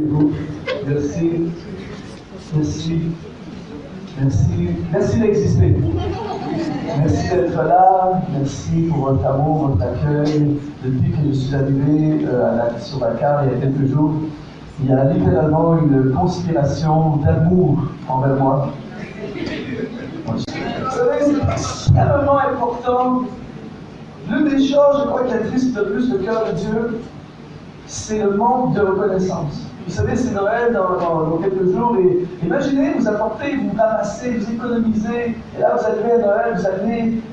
vous. Merci. Merci. Merci. Merci d'exister. Merci d'être là. Merci pour votre amour, votre accueil. Depuis que je suis arrivé sur Dakar il y a quelques jours, il y a littéralement une conspiration d'amour envers moi. Vous savez, c'est extrêmement important. L'une des choses, je crois, qui attriste le plus le cœur de Dieu, c'est le manque de reconnaissance. Vous savez, c'est Noël dans quelques jours, et imaginez, vous apportez, vous ramassez, vous économisez, et là vous arrivez à Noël,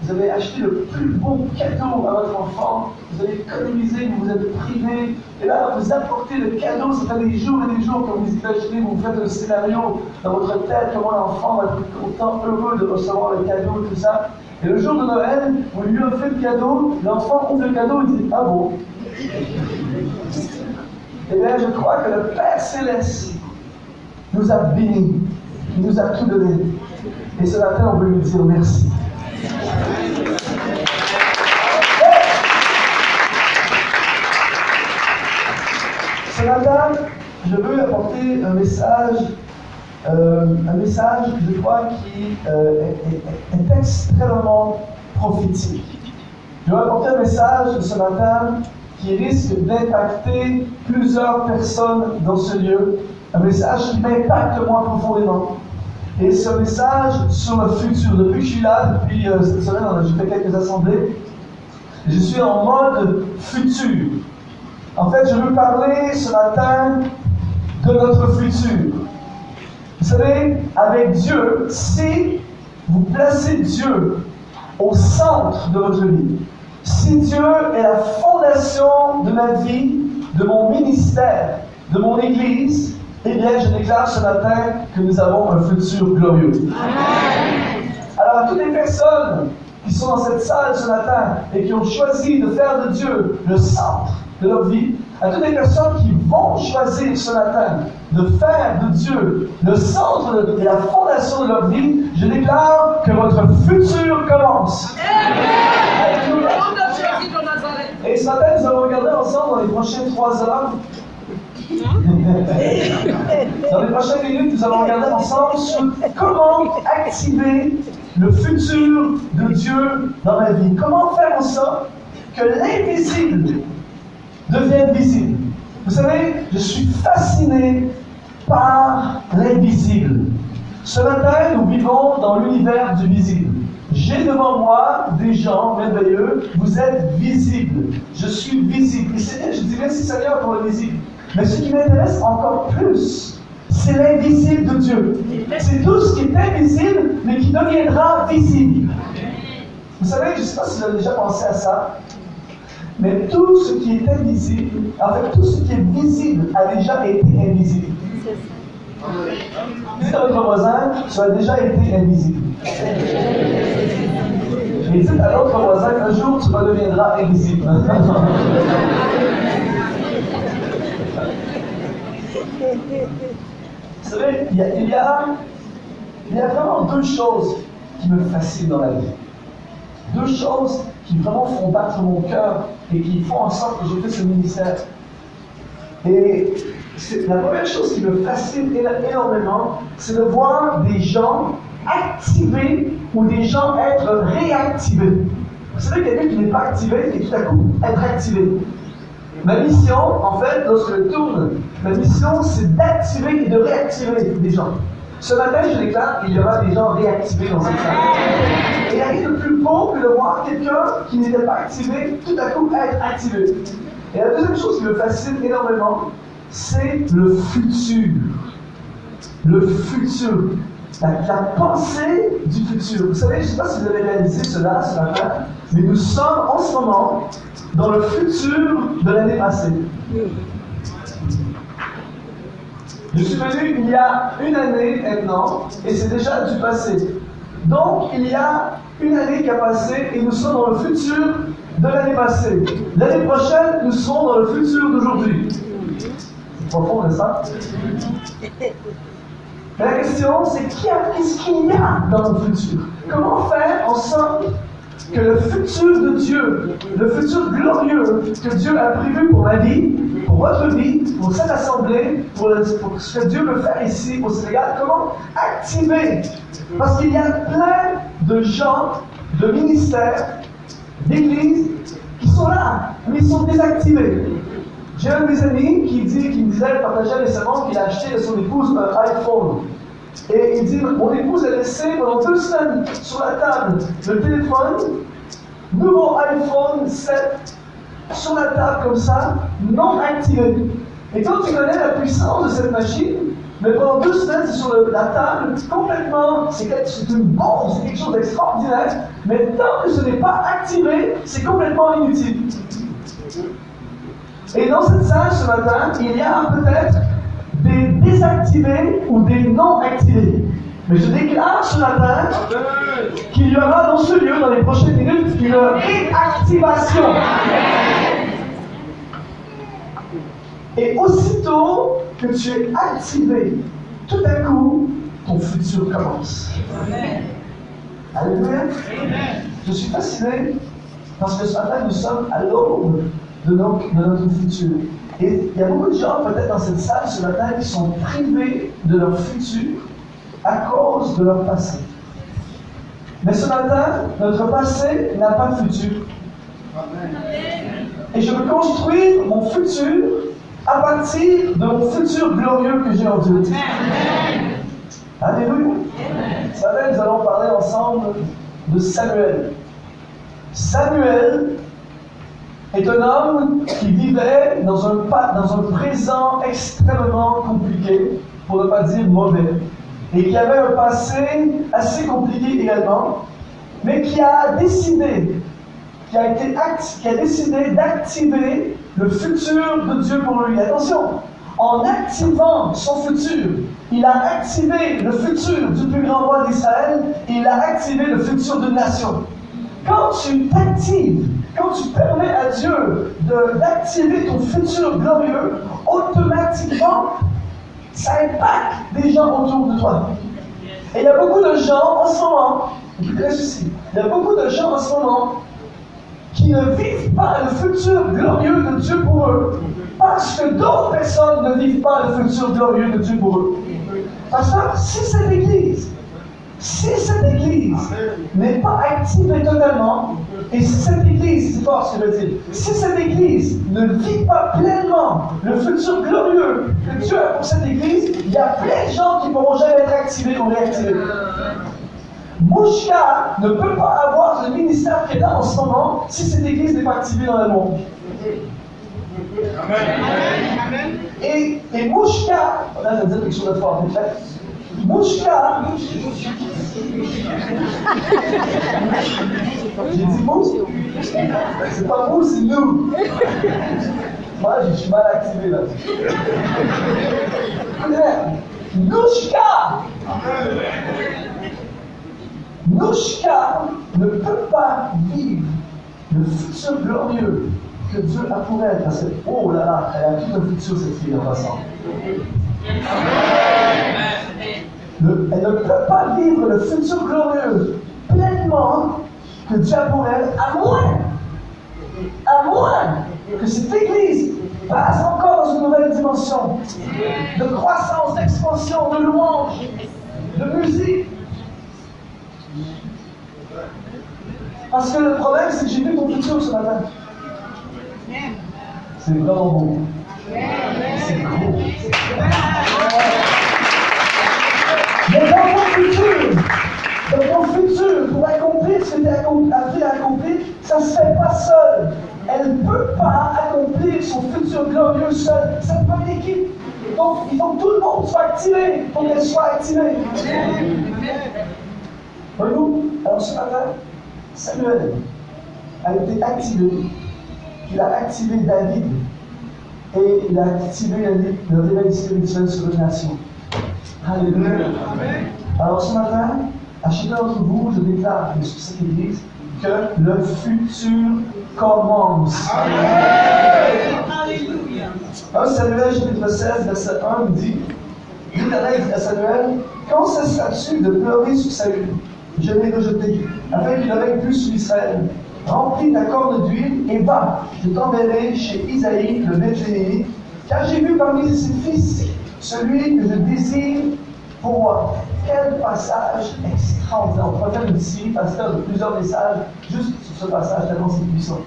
vous avez acheté le plus beau cadeau à votre enfant, vous avez économisé, vous vous êtes privé, et là vous apportez le cadeau, ça fait des jours et des jours que vous imaginez, vous faites le scénario dans votre tête, comment l'enfant va être content, heureux de recevoir le cadeau et tout ça. Et le jour de Noël, vous lui offrez le cadeau, l'enfant ouvre le cadeau et dit « Ah bon ?» Eh bien, je crois que le Père Céleste nous a bénis, il nous a tout donné. Et ce matin, on veut lui dire merci. Ce matin, je veux apporter un message, je crois, qui est extrêmement prophétique. Je veux apporter un message ce matin qui risque d'impacter plusieurs personnes dans ce lieu. Un message qui m'impacte moi profondément. Et ce message sur le futur. Depuis que je suis là, depuis cette semaine, j'ai fait quelques assemblées, je suis en mode futur. En fait, je veux parler ce matin de notre futur. Vous savez, avec Dieu, si vous placez Dieu au centre de votre vie, si Dieu est la fondation de ma vie, de mon ministère, de mon Église, eh bien, je déclare ce matin que nous avons un futur glorieux. Amen. Alors, à toutes les personnes qui sont dans cette salle ce matin et qui ont choisi de faire de Dieu le centre de leur vie, à toutes les personnes qui vont choisir ce matin de faire de Dieu le centre et la fondation de leur vie, je déclare que votre futur commence. Amen. Et ce matin, nous allons regarder ensemble dans les prochaines 3 heures. Dans les prochaines minutes, nous allons regarder ensemble sur comment activer le futur de Dieu dans ma vie. Comment faire en sorte que l'invisible devienne visible. Vous savez, je suis fasciné par l'invisible. Ce matin, nous vivons dans l'univers du visible. J'ai devant moi des gens merveilleux, vous êtes visibles. Je suis visible. Et Seigneur, je dis merci Seigneur pour le visible. Mais ce qui m'intéresse encore plus, c'est l'invisible de Dieu. C'est tout ce qui est invisible, mais qui deviendra visible. Vous savez, je ne sais pas si vous avez déjà pensé à ça, mais tout ce qui est invisible, en fait, tout ce qui est visible a déjà été invisible. Dites à votre voisin, tu as déjà été invisible. Et dites à l'autre voisin qu'un jour tu redeviendras invisible. Vous savez, il y a vraiment 2 choses qui me fascinent dans la vie. 2 choses qui vraiment font battre mon cœur et qui font en sorte que j'ai fait ce ministère. Et la première chose qui me fascine énormément, c'est de voir des gens activés ou des gens être réactivés. Vous savez, quelqu'un qui n'est pas activé et tout à coup être activé. Ma mission, en fait, lorsque je tourne, ma mission, c'est d'activer et de réactiver des gens. Ce matin, je déclare qu'il y aura des gens réactivés dans cette salle. Et il n'y a rien de plus beau que de voir quelqu'un qui n'était pas activé, tout à coup être activé. Et la deuxième chose qui me fascine énormément, c'est le futur. Le futur. La pensée du futur. Vous savez, je ne sais pas si vous avez réalisé cela ce matin, mais nous sommes en ce moment dans le futur de l'année passée. Je suis venu il y a 1 année maintenant, et c'est déjà du passé. Donc, il y a 1 année qui a passé, et nous sommes dans le futur de l'année passée. L'année prochaine, nous serons dans le futur d'aujourd'hui. C'est profond, n'est-ce pas? Mais la question, c'est qu'est-ce qu'il y a dans le futur? Comment faire en sorte que le futur de Dieu, le futur glorieux que Dieu a prévu pour ma vie, pour votre vie, pour cette assemblée, pour ce que Dieu veut faire ici au Sénégal. Comment activer? Parce qu'il y a plein de gens, de ministères, d'églises qui sont là, mais ils sont désactivés. J'ai un de mes amis qui me disait, partageait récemment qu'il a acheté à son épouse un iPhone. Et il dit, mon épouse a laissé pendant 2 semaines sur la table le téléphone, nouveau iPhone 7, sur la table comme ça, non activé. Et quand tu connais la puissance de cette machine, mais pendant 2 semaines, c'est sur la table, complètement, c'est une bombe, c'est quelque chose d'extraordinaire, mais tant que ce n'est pas activé, c'est complètement inutile. Et dans cette salle ce matin, il y a peut-être des désactivés ou des non activés. Mais je déclare ce matin qu'il y aura dans ce lieu, dans les prochaines minutes, une réactivation. Et aussitôt que tu es activé, tout à coup, ton futur commence. Alléluia. Je suis fasciné parce que ce matin, nous sommes à l'aube de notre futur. Et il y a beaucoup de gens, peut-être dans cette salle ce matin, qui sont privés de leur futur à cause de leur passé. Mais ce matin, notre passé n'a pas de futur. Et je veux construire mon futur à partir de mon futur glorieux que j'ai en Dieu. Alléluia. Ce matin, nous allons parler ensemble de Samuel. Samuel est un homme qui vivait dans un présent extrêmement compliqué, pour ne pas dire mauvais, et qui avait un passé assez compliqué également, mais qui a décidé d'activer le futur de Dieu pour lui. Attention, en activant son futur, il a activé le futur du plus grand roi d'Israël, et il a activé le futur d'une nation. Quand tu t'actives, quand tu permets à Dieu d'activer ton futur glorieux, automatiquement, ça impacte des gens autour de toi. Et il y a beaucoup de gens en ce moment, écoutez ceci, il y a beaucoup de gens en ce moment qui ne vivent pas le futur glorieux de Dieu pour eux, parce que d'autres personnes ne vivent pas le futur glorieux de Dieu pour eux. Parce que si cette Église n'est pas activée totalement, et si cette Église, c'est fort ce que je veux dire, si cette Église ne vit pas pleinement le futur glorieux que Dieu a pour cette Église, il y a plein de gens qui ne pourront jamais être activés ou réactivés. Mouchka ne peut pas avoir le ministère qu'elle a en ce moment si cette Église n'est pas activée dans le monde. Amen. Et Mouchka, là je vais dire quelque chose de fort, Mouchka, j'ai dit mousse, c'est pas mousse, c'est nous. Moi je suis mal activé là. Mouchka ne peut pas vivre le futur glorieux que Dieu a pour elle, parce que, oh là là, elle a tout un futur cette fille en passant. Elle ne peut pas vivre le futur glorieux pleinement que Dieu a pour elle, à moins que cette Église passe encore dans une nouvelle dimension de croissance, d'expansion, de louange, de musique. Parce que le problème, c'est que j'ai vu ton futur ce matin. C'est vraiment beau. C'est gros. Mais dans ton futur, pour accomplir ce que tu as appris à accomplir, ça ne se fait pas seul. Elle ne peut pas accomplir son futur glorieux seul. Ça peut une équipe. Donc, il faut que tout le monde soit activé pour qu'elle soit activée. Voyez-vous, alors ce matin, Samuel a été activé. Il a activé David et il a activé le réveil spirituel sur une nation. Alléluia. Alors ce matin, à chacun d'entre vous, je déclare sur cette église que le futur commence. Alléluia. 1 Samuel chapitre 16, verset 1 dit, l'Éternel dit à Samuel, quand cesseras-tu de pleurer sur Saül? Je l'ai rejeté, afin qu'il ne règne plus sur Israël. Remplis ta corne d'huile et va, je t'enverrai chez Isaïe le Bethléemite, car j'ai vu parmi ses fils celui que je désire pour moi. Quel passage extraordinaire. On pourrait faire une série, pasteur, de plusieurs messages juste sur ce passage, tellement c'est puissant.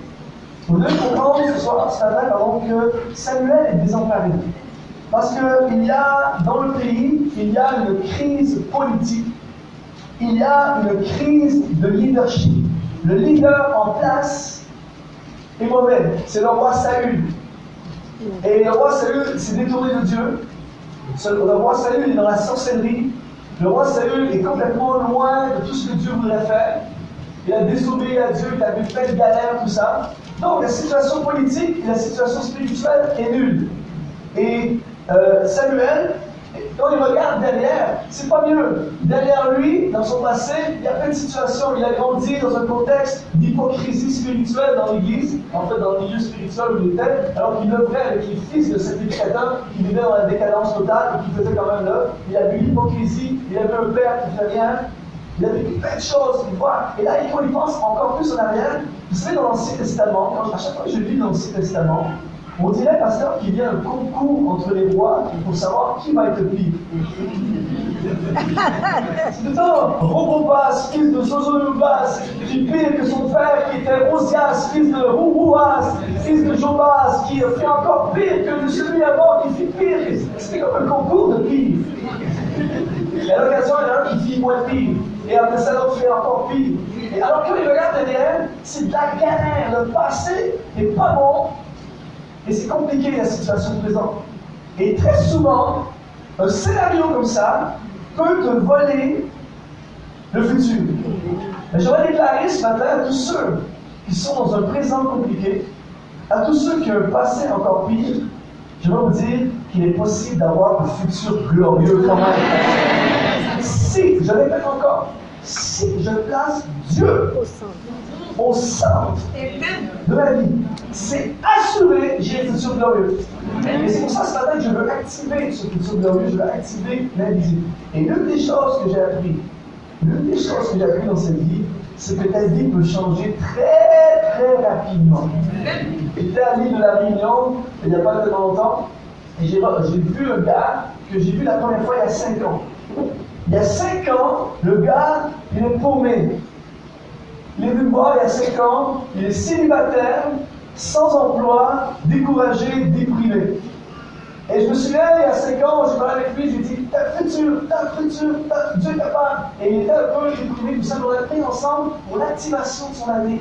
Vous devez comprendre ce soir, ce matin, que Samuel est désemparé. Parce qu'il y a, dans le pays, il y a une crise politique, il y a une crise de leadership. Le leader en place est mauvais, c'est le roi Saül. Et le roi Saül s'est détourné de Dieu. Le roi Saül est dans la sorcellerie. Le roi Saül est complètement loin de tout ce que Dieu voudrait faire. Il a désobéi à Dieu, il a vu plein de galères, tout ça. Donc la situation politique et la situation spirituelle est nulle. Et Samuel, quand il regarde derrière, c'est pas mieux. Derrière lui, dans son passé, il y a plein de situations. Il a grandi dans un contexte d'hypocrisie spirituelle dans l'Église, en fait dans le milieu spirituel où il était, alors qu'il œuvrait avec les fils de cet éducateur qui vivait dans la décadence totale et qui faisait quand même l'œuvre. Il a vu l'hypocrisie, il a vu un père qui fait rien. Il a vécu plein de choses, il voit. Et là, quand il pense encore plus en arrière, vous savez, dans l'Ancien Testament, à chaque fois que je lis l'Ancien Testament, on dirait, pasteur, qu'il y a un concours entre les rois pour savoir qui va être le pire. C'est tout le temps Robobas, fils de Zozolubas, qui est pire que son père, qui était Osias, fils de Rourouas, fils de Jobas, qui a fait encore pire que celui avant, qui fit pire. C'était comme un concours de pire. Et à l'occasion, il y en a un qui fit moins pire. Et après ça, l'autre fait encore pire. Et alors que les regards derrière, c'est de la galère. Le passé n'est pas bon. Et c'est compliqué la situation présente. Et très souvent, un scénario comme ça peut te voler le futur. Mais j'aurais déclaré ce matin à tous ceux qui sont dans un présent compliqué, à tous ceux qui ont un passé encore pire, je vais vous dire qu'il est possible d'avoir un futur glorieux quand même. Si, je répète encore, si je place Dieu au centre de ma vie, c'est assuré, j'ai un futur glorieux. Et c'est pour ça ce matin que je veux activer ce futur glorieux, je veux activer l'invisible. Et l'une des choses que j'ai appris dans cette vie, c'est que ta vie peut changer très très rapidement. J'étais à l'île de la Réunion il n'y a pas tellement longtemps, et j'ai vu un gars que j'ai vu la première fois il y a 5 ans. Il y a 5 ans, le gars, il est paumé. Il est venu me voir il y a 5 ans, il est célibataire, sans emploi, découragé, déprimé. Et je me souviens, il y a 5 ans, j'ai parlé avec lui, j'ai dit, t'as un futur, Dieu est capable. Et il était un peu déprimé, tout ça, on a pris ensemble pour l'activation de son année.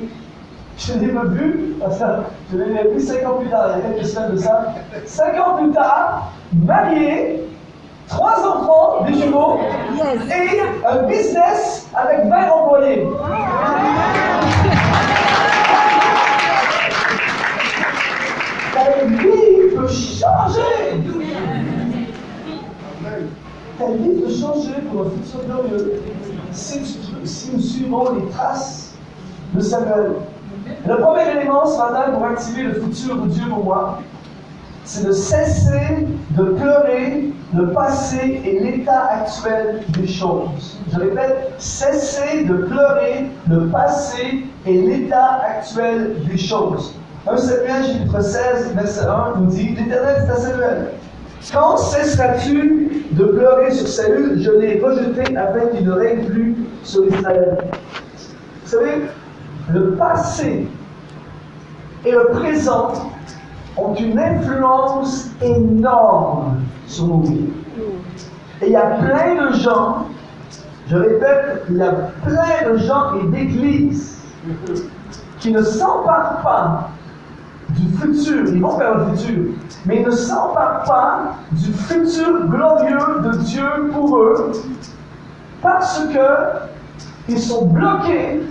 Je l'ai pas vu, parce que je l'ai vu 5 ans plus tard, il y a quelques semaines de ça. 5 ans plus tard, marié, 3 enfants, des jumeaux, et un business avec 20 employés. Ta vie peut changer. Ta vie peut changer pour un futur glorieux si nous suivons les traces de Samuel. Le premier élément ce matin pour activer le futur de Dieu pour moi, c'est de cesser de pleurer le passé et l'état actuel des choses. Je répète, cesser de pleurer le passé et l'état actuel des choses. 1 Samuel chapitre 16, verset 1 nous dit, l'Éternel dit à Samuel, quand cesseras-tu de pleurer sur Saül? Je l'ai rejeté afin qu'il ne règne plus sur Israël. Vous savez, le passé et le présent ont une influence énorme sur nos vies. Et il y a plein de gens, je répète, il y a plein de gens et d'églises qui ne s'emparent pas du futur, ils vont vers le futur, mais ils ne s'emparent pas du futur glorieux de Dieu pour eux, parce que ils sont bloqués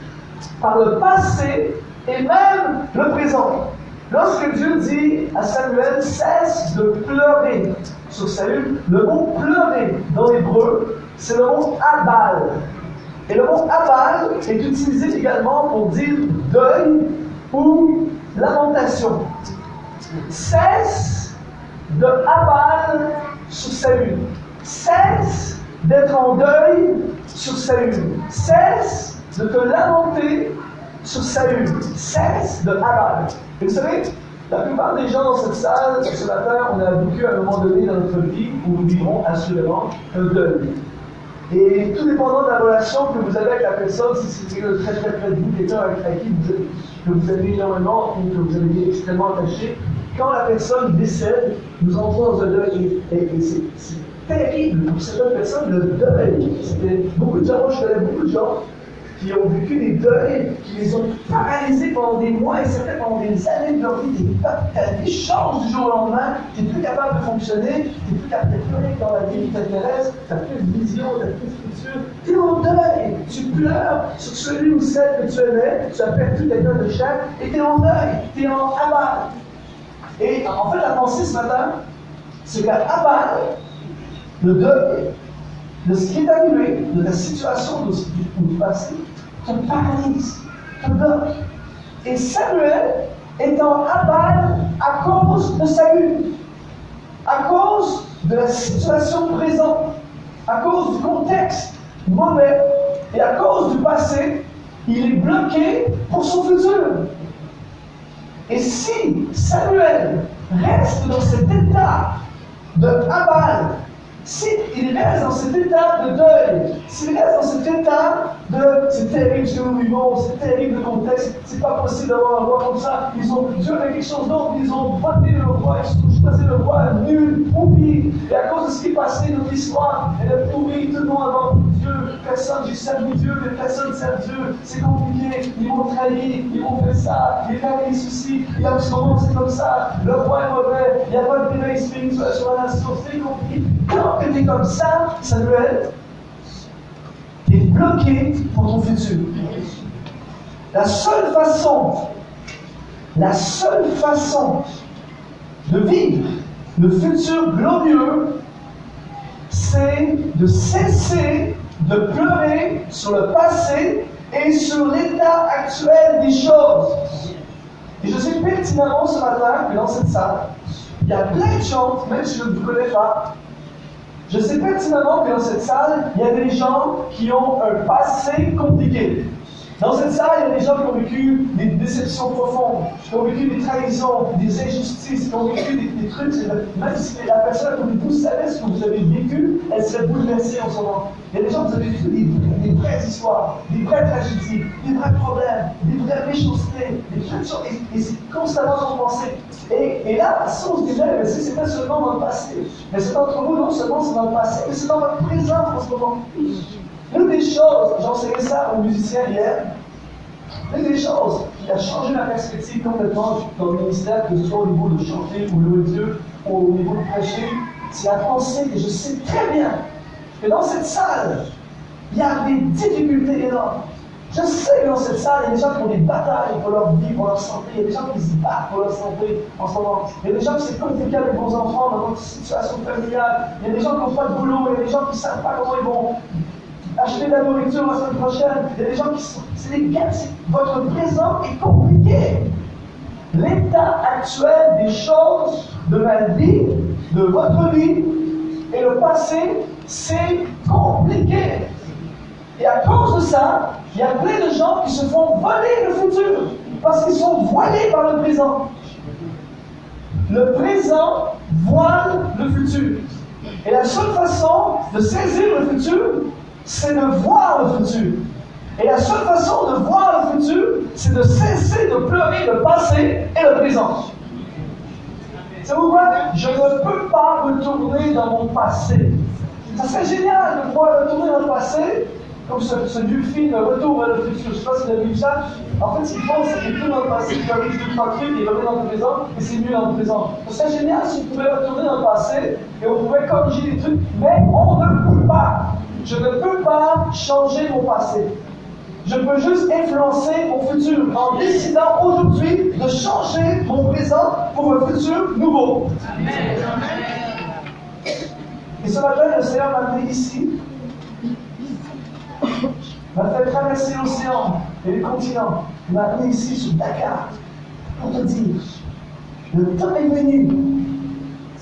par le passé et même le présent. Lorsque Dieu dit à Samuel, cesse de pleurer sur Saül, le mot pleurer dans l'hébreu, c'est le mot abal. Et le mot abal est utilisé également pour dire deuil ou lamentation. Cesse de abal sur Saül. Cesse d'être en deuil sur Saül. Cesse de te lamenter sur Saül. Cesse de abal. Et vous savez, La plupart des gens dans cette salle, ce matin, on a vécu à un moment donné dans notre vie où nous vivrons assurément un deuil. Et tout dépendant de la relation que vous avez avec la personne, si c'est quelqu'un de très très près de vous, quelqu'un avec qui que vous avez énormément ou que vous avez été extrêmement attaché, quand la personne décède, nous entrons dans un deuil. Et c'est terrible pour certaines personnes, le deuil. C'était beaucoup de gens, moi je connais beaucoup de gens qui ont vécu des deuils, qui les ont paralysés pendant des mois et certains pendant des années de leur vie. Ta vie change du jour au lendemain, tu n'es plus capable de fonctionner, tu n'es plus capable de pleurer dans la vie qui t'intéresse, tu n'as plus de vision, tu n'as plus de futur. Tu es en deuil, tu pleures sur celui ou celle que tu aimais, tu as perdu quelqu'un de cher et tu es en deuil, tu es en aval. Et en fait, la pensée ce matin, c'est qu'à aval, le deuil de ce qui est arrivé, de ta situation du passé, te paralyse, te bloque. Et Samuel est en aval à cause de Saül, à cause de la situation présente, à cause du contexte mauvais et à cause du passé, il est bloqué pour son futur. Et si Samuel reste dans cet état de aval, s'il reste dans cet état de deuil, s'il reste dans cet état de c'est terrible ce que nous vivons, c'est terrible le contexte, c'est pas possible d'avoir un roi comme ça, Dieu avait quelque chose d'autre, ils ont voté le roi, ils ont choisi le roi nul, pourri, et à cause de ce qui est passé dans l'histoire, elle a pourri, tout le monde avant Dieu, personne, j'ai servi Dieu, mais personne ne sert Dieu, c'est compliqué, ils m'ont trahi, ils m'ont fait ça, il y a des soucis, il y a ce moment c'est comme ça, le roi est mauvais, il n'y a pas de réveil spirituel sur la nation, c'est compliqué. Quand tu es comme ça, Samuel, tu es bloqué pour ton futur. La seule façon de vivre le futur glorieux, c'est de cesser de pleurer sur le passé et sur l'état actuel des choses. Et je sais pertinemment ce matin que dans cette salle, il y a plein de gens, même si je ne vous connais pas, je sais pertinemment que dans cette salle, il y a des gens qui ont un passé compliqué. Dans cette salle, il y a des gens qui ont vécu des déceptions profondes, qui ont vécu des trahisons, des injustices, qui ont vécu des trucs. Même si la personne que vous savez ce que vous avez vécu, elle serait bouleversée en ce moment. Il y a des gens qui ont vécu des vraies histoires, des vraies tragédies, des vrais problèmes, des vraies méchancetés, des trucs sur, et c'est constamment dans vos pensées. Et là, la source du deuil, c'est pas seulement dans le passé, mais c'est entre vous, non seulement c'est dans le passé, mais c'est dans votre présent en ce moment. L'une des choses, j'enseignais ça aux musiciens hier, l'une des choses qui a changé ma perspective complètement dans le ministère, que ce soit au niveau de chanter ou louer Dieu, ou au niveau de prêcher, c'est la pensée que je sais très bien que dans cette salle, il y a des difficultés énormes. Je sais que dans cette salle, il y a des gens qui ont des batailles pour leur vie, pour leur santé. Il y a des gens qui se battent pour leur santé en ce moment. Il y a des gens qui c'est compliqué avec vos enfants dans votre situation familiale. Il y a des gens qui n'ont pas de boulot. Il y a des gens qui ne savent pas comment ils vont acheter de la nourriture la semaine prochaine. Il y a des gens qui sont. C'est des gars, votre présent est compliqué. L'état actuel des choses de ma vie, de votre vie et le passé, c'est compliqué. Et à cause de ça, il y a plein de gens qui se font voler le futur parce qu'ils sont voilés par le présent. Le présent voile le futur. Et la seule façon de saisir le futur, c'est de voir le futur. Et la seule façon de voir le futur, c'est de cesser de pleurer le passé et le présent. C'est pourquoi je ne peux pas retourner dans mon passé. Ça serait génial de pouvoir retourner dans le passé, comme ce vieux film Retour vers le futur. Je ne sais pas si vous avez vu ça. En fait, ce qu'ils font, c'est qu'ils tout dans le passé, ils corrigent deux, trois trucs, ils reviennent dans le présent, et c'est mieux dans le présent. Ce serait génial si on pouvait retourner dans le passé et on pouvait corriger des trucs, mais on ne peut pas. Je ne peux pas changer mon passé. Je peux juste influencer mon futur en décidant aujourd'hui de changer mon présent pour un futur nouveau. Amen. Et ce matin, le Seigneur m'a amené ici, m'a fait traverser l'océan et les continents, il m'a amené ici sur Dakar pour te dire, le temps est venu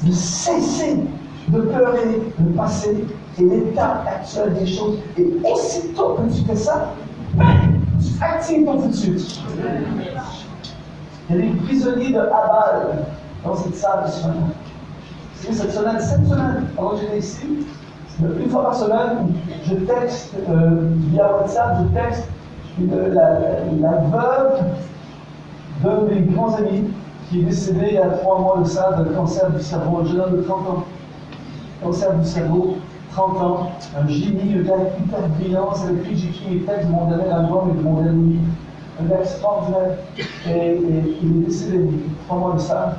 de cesser de pleurer le passé et l'état actuel des choses. Et aussitôt que tu fais ça, tu actives ton futur. Il y a des prisonniers de Abal dans cette salle ce matin. Cette semaine, avant que j'étais ici, une fois par semaine, je texte via WhatsApp, je texte la veuve d'un de mes grands amis qui est décédé il y a 3 mois de ça d'un cancer du cerveau, un jeune homme de 30 ans. Cancer du cerveau, 30 ans, un génie, un gars hyper brillant, c'est avec lui que j'écris les textes de mon dernier album et de mon dernier livre. Un gars extraordinaire. Et il est décédé il y a 3 mois de ça.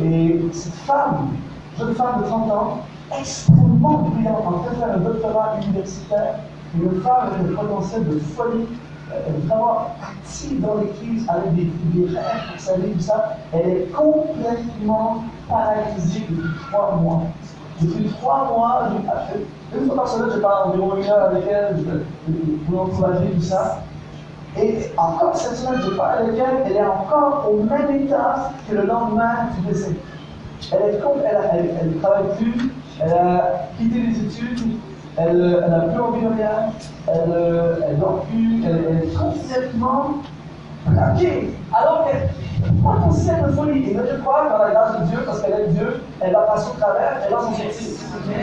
Et cette femme, jeune femme de 30 ans, extrêmement brillante, en train de faire un doctorat universitaire, une femme avec un potentiel de folie, vraiment active dans l'église, avec des rêves pour sa vie, tout ça, elle est complètement paralysée depuis 3 mois. Depuis 3 mois, une fois par semaine, je parle environ 1 heure avec elle, pour l'encourager, tout ça. Et encore cette semaine, je parle avec elle, elle est encore au même état que le lendemain du décès. Elle ne travaille plus, elle a quitté les études, elle n'a plus envie de rien, elle ne dort plus, elle est complètement bloquée. Alors qu'elle potentiel de folie. Et là, je crois, dans la grâce de Dieu, parce qu'elle aime Dieu, elle va passer au travers, elle va s'en sortir.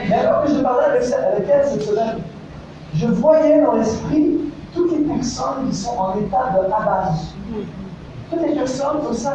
Mais alors que je parlais avec elle cette semaine, je voyais dans l'esprit toutes les personnes qui sont en état de abattage. Toutes les personnes comme ça.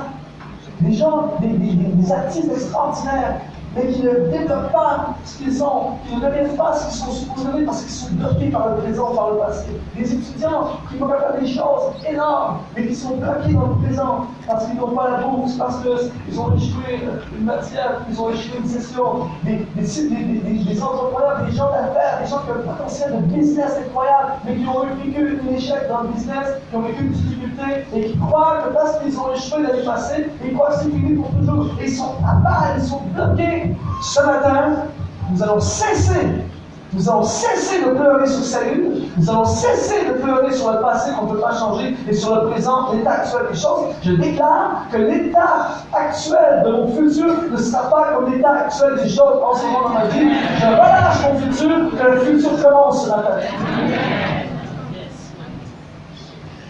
Des gens, des artistes extraordinaires, mais qui ne développent pas ce qu'ils ont, qui ne deviennent pas ce qu'ils sont supposés parce qu'ils sont bloqués par le présent, par le passé. Des étudiants qui vont faire des choses énormes, mais qui sont bloqués dans le présent parce qu'ils n'ont pas la bourse, parce qu'ils ont échoué une matière, ils ont échoué une session. Des entrepreneurs, des gens d'affaires, des gens qui ont un potentiel de business incroyable, mais qui ont vécu un échec dans le business, qui ont vécu une difficulté et qui croient que parce qu'ils ont échoué l'année passée, ils croient que c'est fini pour toujours. Et ils sont à bas, ils sont bloqués. Ce matin, nous allons cesser de pleurer sur Saül, nous allons cesser de pleurer sur le passé qu'on ne peut pas changer et sur le présent, l'état actuel des choses. Je déclare que l'état actuel de mon futur ne sera pas comme l'état actuel des choses en ce moment dans ma vie. Je relâche mon futur, que le futur commence ce matin.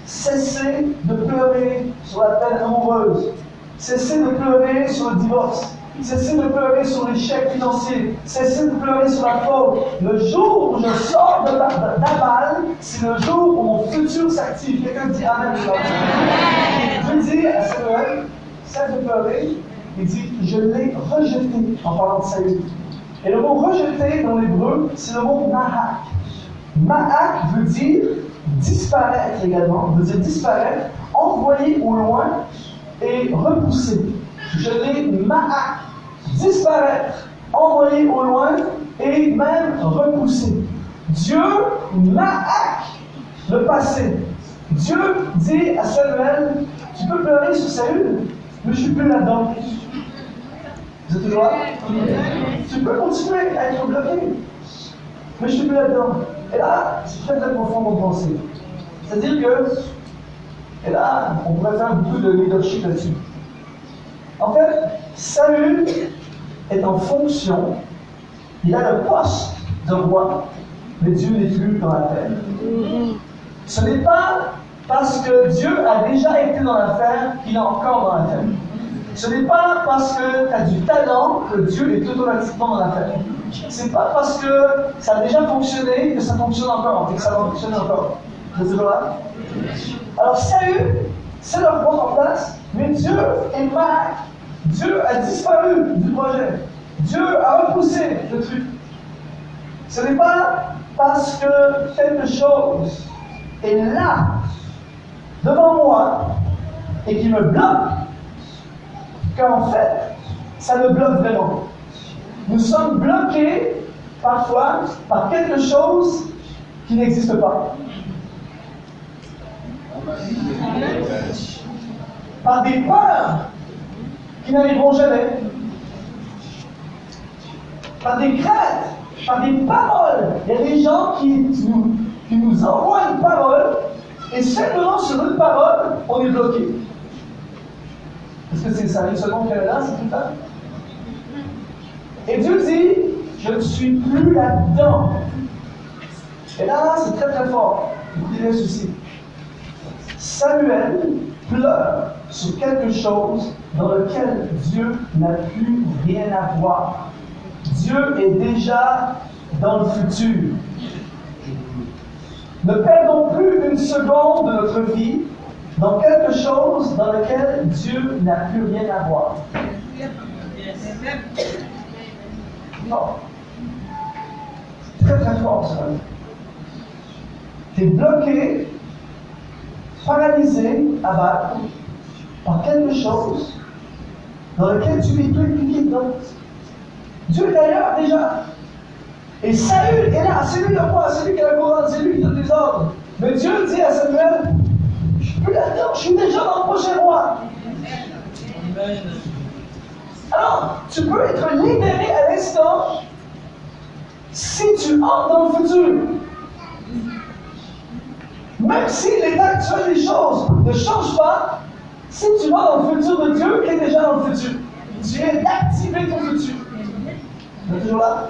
Cessez de pleurer sur la peine amoureuse. Cessez de pleurer sur le divorce. Cessez de pleurer sur l'échec financier. Cessez de pleurer sur la faute. Le jour où je sors d'Abal, c'est le jour où mon futur s'active. Quelqu'un dit Amen. Je dis à Samuel, cesse de pleurer. Il dit, je l'ai rejeté en parlant de Saül. Et le mot rejeté dans l'hébreu, c'est le mot Mahak. Mahak veut dire disparaître également, veut dire disparaître, envoyer au loin et repousser. Je l'ai Mahak, disparaître, envoyer au loin et même repousser. Dieu Mahak, le passé. Dieu dit à Samuel, tu peux pleurer sur Saül, mais je ne suis plus là-dedans. Vous êtes toujours là? Tu peux continuer à être bloqué, mais je ne suis plus là-dedans. Et là, c'est très très profond mon pensée. C'est-à-dire que, et là, on pourrait faire beaucoup de leadership là-dessus. En fait, Saül est en fonction, il a le poste de roi, mais Dieu n'est plus dans l'affaire. Ce n'est pas parce que Dieu a déjà été dans l'affaire qu'il est encore dans l'affaire. Ce n'est pas parce que tu as du talent que Dieu est automatiquement dans l'affaire. C'est pas parce que ça a déjà fonctionné que ça fonctionne encore, et que ça va fonctionner encore. Vous êtes toujours là? Alors Saül, c'est le roi en place, mais Dieu est mal. Dieu a disparu du projet. Dieu a repoussé le truc. Ce n'est pas parce que quelque chose est là, devant moi, et qui me bloque, qu'en fait, ça me bloque vraiment. Nous sommes bloqués, parfois, par quelque chose qui n'existe pas. Par des peurs qui n'arriveront jamais. Par des craintes, par des paroles. Il y a des gens qui nous envoient une parole, et simplement sur une parole, on est bloqué. Est-ce que ça arrive seulement au Canada, c'est tout ça? Et Dieu dit, je ne suis plus là-dedans. Et là, c'est très très fort. Écoutez bien ceci. Samuel pleure sur quelque chose dans lequel Dieu n'a plus rien à voir. Dieu est déjà dans le futur. Ne perdons plus une seconde de notre vie dans quelque chose dans lequel Dieu n'a plus rien à voir. Non. Très très fort ça. Tu es bloqué, paralysé, abattu par quelque chose dans lequel tu n'es plus impliqué dedans. Dieu est d'ailleurs déjà. Et Saül est là, c'est lui le roi, c'est lui qui a la couronne, c'est lui qui donne les ordres. Mais Dieu dit à Samuel, je ne suis plus là-dedans, je suis déjà dans le prochain roi. Amen. Alors, tu peux être libéré à l'instant si tu entres dans le futur. Même si l'état actuel des choses ne change pas, si tu vas dans le futur de Dieu, qui est déjà dans le futur, tu viens d'activer ton futur. Vous êtes toujours là?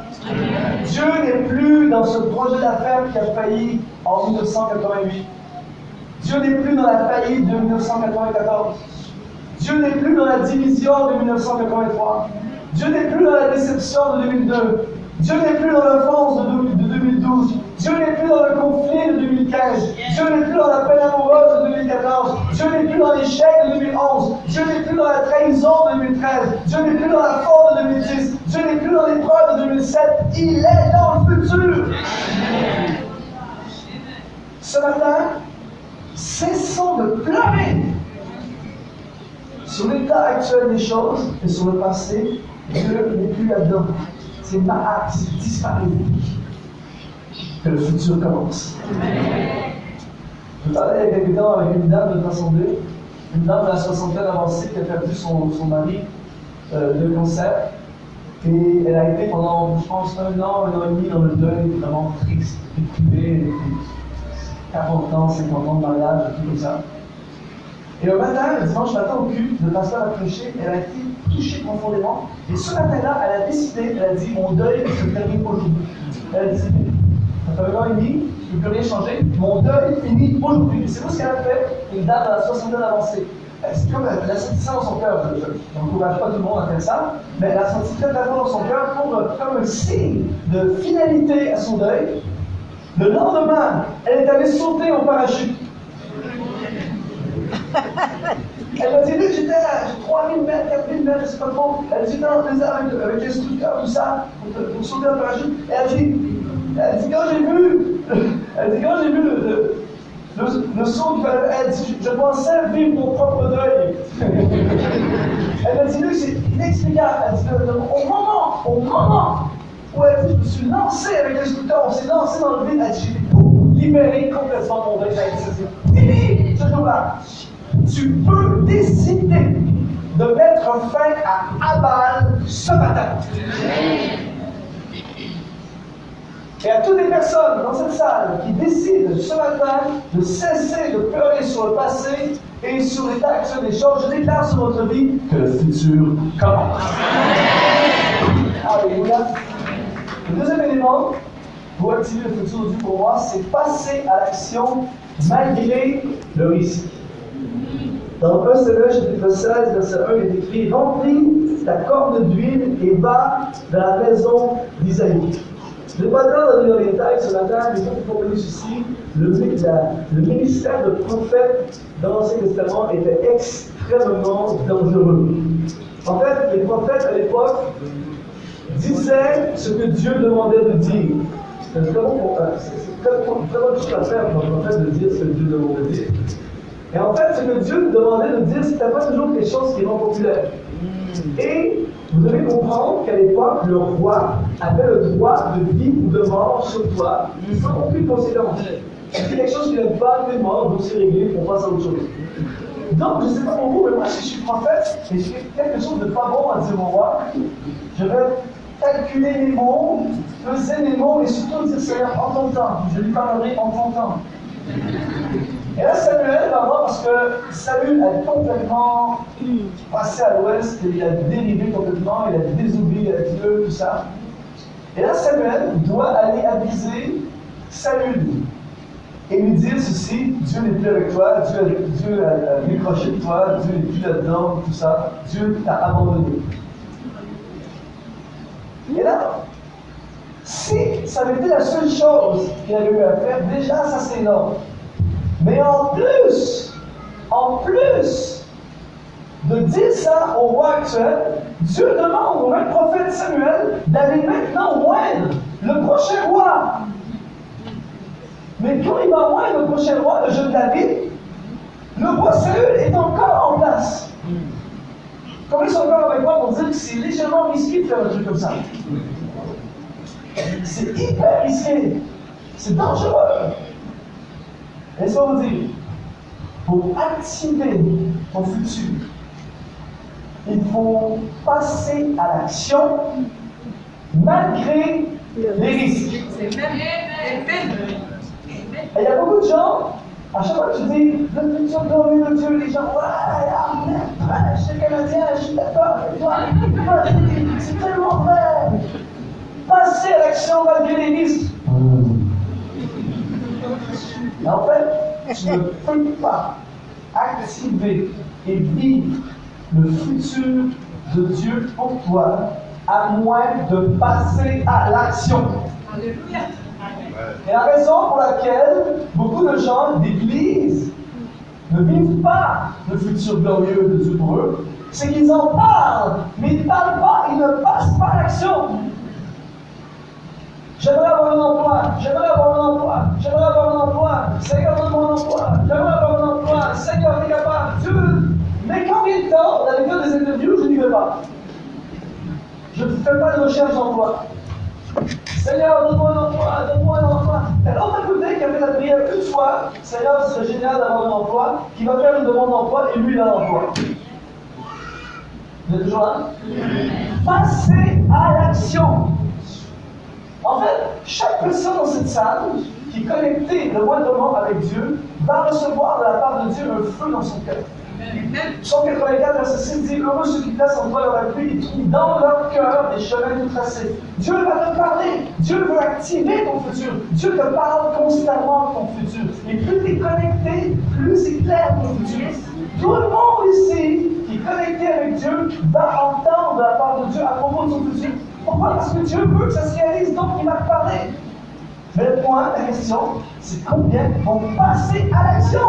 Dieu n'est plus dans ce projet d'affaires qui a failli en 1988. Dieu n'est plus dans la faillite de 1994. Dieu n'est plus dans la division de 1983. Dieu n'est plus dans la déception de 2002. Dieu n'est plus dans l'offense de 2012. Dieu n'est plus dans le conflit de 2015. Dieu n'est plus dans la peine amoureuse de 2014. Dieu n'est plus dans l'échec de 2011. Dieu n'est plus dans la trahison de 2013. Dieu n'est plus dans la faute de 2010. Dieu n'est plus dans l'épreuve de 2007. Il est dans le futur. Ce matin, cessons de pleurer sur l'état actuel des choses et sur le passé. Dieu n'est plus là-dedans. C'est Mahat, c'est disparu. Que le futur commence. Je parlais il y a quelques temps avec une dame de notre assemblée, une dame de la soixantaine avancée qui a perdu son mari de cancer. Et elle a été pendant, je pense, un an et demi dans le deuil, vraiment triste, déprimée, depuis 40 ans, 50 ans de mariage, tout comme ça. Et un matin, le dimanche matin au culte, le pasteur a prêché, elle a été touchée profondément. Et ce matin-là, elle a décidé, elle a dit, mon deuil se termine aujourd'hui. Elle a décidé. Ça fait un an et demi, je ne peux plus rien changer, mon deuil finit aujourd'hui. Et c'est vous ce qu'elle a fait, une dame à la soixantaine avancée. C'est comme elle a senti ça dans son cœur. Je n'encourage pas tout le monde à faire ça, mais elle a senti très très fort dans son cœur comme un signe de finalité à son deuil. Le lendemain, elle est allée sauter au parachute. Elle m'a dit, lui, j'étais à 3000 mètres, 4000 mètres, je sais pas trop. Elle dit, dans les airs avec les instructeurs, tout ça, pour sauter au parachute. Et elle dit, quand j'ai vu le saut qu'il fallait, elle dit, je pensais vivre mon propre deuil. Elle m'a dit, lui, c'est inexplicable. Elle dit, au moment où elle dit, je me suis lancé avec l'instructeur, on s'est lancé dans le vide, elle dit, j'ai libéré complètement mon deuil. Elle dit, c'est fini, ce jour-là. Tu peux décider de mettre fin à Abal ce matin. Et à toutes les personnes dans cette salle qui décident ce matin de cesser de pleurer sur le passé et sur l'état actuel des choses, je déclare sur votre vie que le futur commence. Alléluia. Le deuxième élément pour activer le futur de Dieu pour moi, c'est passer à l'action malgré le risque. Dans 1 Samuel chapitre 16, verset 1, il est écrit « Remplis ta corne d'huile et va dans la maison d'Isaïe. » Je ne vais pas dans les détails ce matin, mais il faut que vous compreniez ceci. Le ministère de prophète dans l'Ancien Testament était extrêmement dangereux. En fait, les prophètes à l'époque disaient ce que Dieu demandait de dire. C'est très bonne chose à faire pour un prophète de dire ce que Dieu demandait de dire. Et en fait, ce que Dieu nous demandait de dire, c'était pas toujours quelque chose qui est non populaire. Et vous devez comprendre qu'à l'époque, le roi avait le droit de vie ou de mort sur toi, sans aucune conséquence. C'est quelque chose qui n'est pas de mort, dossier réglé, on passe à autre chose. Donc, je ne sais pas pour vous, mais moi, si je suis prophète et je fais quelque chose de pas bon à dire au roi, je vais calculer les mots, peser les mots et surtout dire Seigneur en ton temps. Je lui parlerai en ton temps. Et là, Samuel va voir parce que Saül a complètement passé à l'ouest, il a dérivé complètement, il a désobéi à Dieu, tout ça. Et là, Samuel doit aller aviser Saül. et lui dire ceci, Dieu n'est plus avec toi, Dieu a décroché de toi, Dieu n'est plus là-dedans, tout ça, Dieu t'a abandonné. Et là, si ça avait été la seule chose qu'il avait eu à faire, déjà ça c'est énorme. Mais en plus de dire ça au roi actuel, Dieu demande au même prophète Samuel d'aller maintenant moindre le prochain roi. Mais quand il va moindre le prochain roi, le jeune David, le roi Saül est encore en place. Comment ils sont encore avec moi pour dire que c'est légèrement risqué de faire un truc comme ça? C'est hyper risqué. C'est dangereux. Laisse-moi vous dire, pour activer ton futur, il faut passer à l'action malgré les risques. Et il y a beaucoup de gens, à chaque fois que tu dis le futur glorieux de Dieu, les gens, ouais, je suis Canadien, je suis d'accord avec toi, c'est tellement vrai. Passer à l'action malgré les risques. Mais en fait, tu ne peux pas activer et vivre le futur de Dieu pour toi à moins de passer à l'action. Alléluia. Et la raison pour laquelle beaucoup de gens d'Église ne vivent pas le futur glorieux de Dieu pour eux, c'est qu'ils en parlent, mais ils ne parlent pas, ils ne passent pas à l'action. J'aimerais avoir un emploi, j'aimerais avoir un emploi, j'aimerais avoir un emploi, Seigneur donne mon emploi, j'aimerais avoir un emploi, Seigneur t'es capable, Dieu. Mais quand vient le temps d'aller faire des interviews, je n'y vais pas. Je ne fais pas de recherche d'emploi. Seigneur, donne-moi un emploi, donne-moi un emploi. Et l'autre à côté qui a fait la prière une fois, Seigneur, ce serait génial d'avoir un emploi, qui va faire une demande d'emploi et lui il a l'emploi. Vous êtes toujours là? Passez à l'action. En fait, chaque personne dans cette salle qui est connectée le moindrement avec Dieu va recevoir de la part de Dieu un feu dans son cœur. Psaume 84, verset 6 dit: heureux ceux qui placent en toi leur appui et trouvent dans leur cœur des chemins tout tracés. Dieu va te parler, Dieu veut activer ton futur, Dieu te parle constamment de ton futur. Et plus tu es connecté, plus c'est clair ton futur. Tout le monde ici qui est connecté avec Dieu va entendre de la part de Dieu à propos de son futur. Pourquoi? Parce que Dieu veut que ça se réalise, donc il va te parler. Mais le point, la question, c'est combien vont passer à l'action?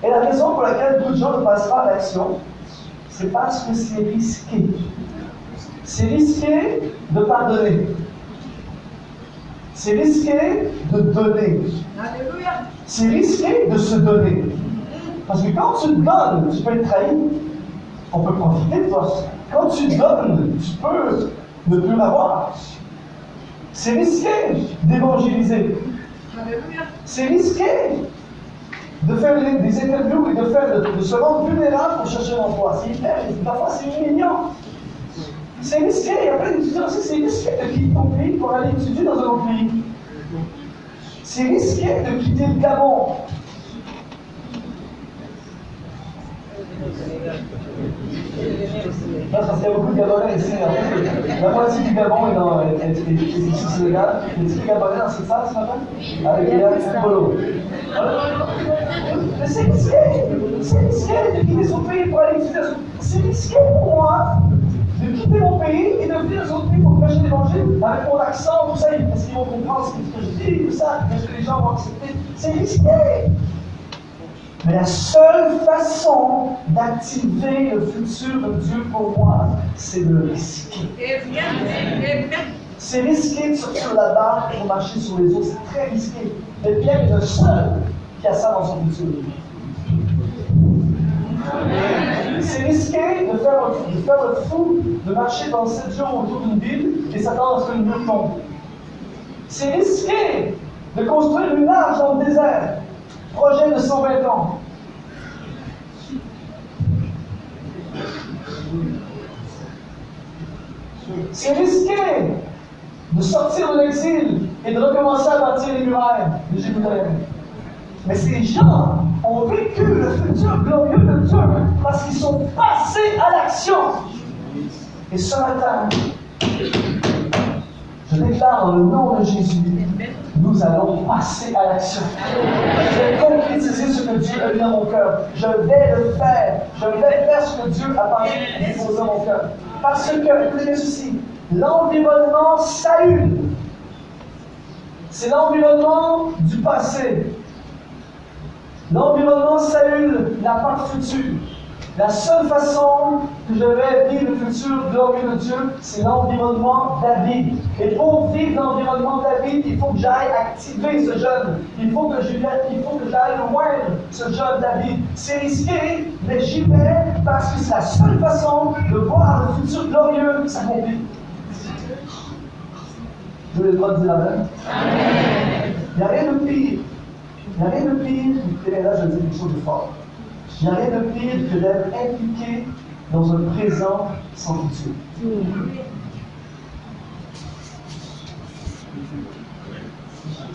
Et la raison pour laquelle beaucoup de gens ne passent pas à l'action, c'est parce que c'est risqué. C'est risqué de pardonner. C'est risqué de donner. C'est risqué de se donner. Parce que quand tu donnes, tu peux être trahi. On peut profiter de toi. Quand tu donnes, tu peux ne plus l'avoir. C'est risqué d'évangéliser. C'est risqué de faire des interviews et de se rendre vulnérable pour chercher un emploi. C'est hyper, parfois c'est humiliant. C'est risqué. Il y a plein d'étudiants aussi, c'est risqué de quitter ton pays pour aller étudier dans un autre pays. C'est risqué de quitter le Gabon. Parce qu'il y a beaucoup de Gabonais ici. La moitié du Gabon est ici au Sénégal. Il y a des Gabonais dans cette salle ce matin? Avec Yann Polo. Mais c'est risqué. C'est risqué de quitter son pays pour aller étudier. C'est risqué pour moi de quitter mon pays et de venir dans un autre pays pour prêcher l'évangile avec mon accent, tout ça, parce qu'ils vont comprendre ce que je dis, tout ça, parce que les gens vont accepter. C'est risqué. Mais la seule façon d'activer le futur de Dieu pour moi, c'est de le risquer. C'est risqué de sortir la barre pour marcher sur les eaux. C'est très risqué. Mais Pierre est le seul qui a ça dans son futur. C'est risqué de faire le fou, de marcher dans 7 jours autour d'une ville et s'attendre à ce que le mur tombe. C'est risqué de construire une arche dans le désert. Projet de 120 ans. C'est risqué de sortir de l'exil et de recommencer à bâtir les murailles de Jérusalem. Mais ces gens ont vécu le futur glorieux de Dieu parce qu'ils sont passés à l'action. Et ce matin, je déclare déclare dans le nom de Jésus, nous allons passer à l'action. Je vais concrétiser ce que Dieu a mis dans mon cœur. Je vais le faire. Je vais faire ce que Dieu a pensé dans mon cœur. Parce que, écoutez ceci, l'environnement Saül, c'est l'environnement du passé. L'environnement Saül n'a pas de futur. La seule façon que je vais vivre le futur glorieux de Dieu, c'est l'environnement David. Et pour vivre l'environnement David, il faut que j'aille activer ce jeune. Il faut que j'aille loindre ce jeune David. C'est risqué, mais j'y vais parce que c'est la seule façon de voir le futur glorieux s'accomplir. Je vous ai le droit de dire Amen. Il n'y a rien de pire. Il n'y a rien de pire, écoutez, là je dis quelque chose de fort. Il n'y a rien de pire que d'être impliqué dans un présent sans futur.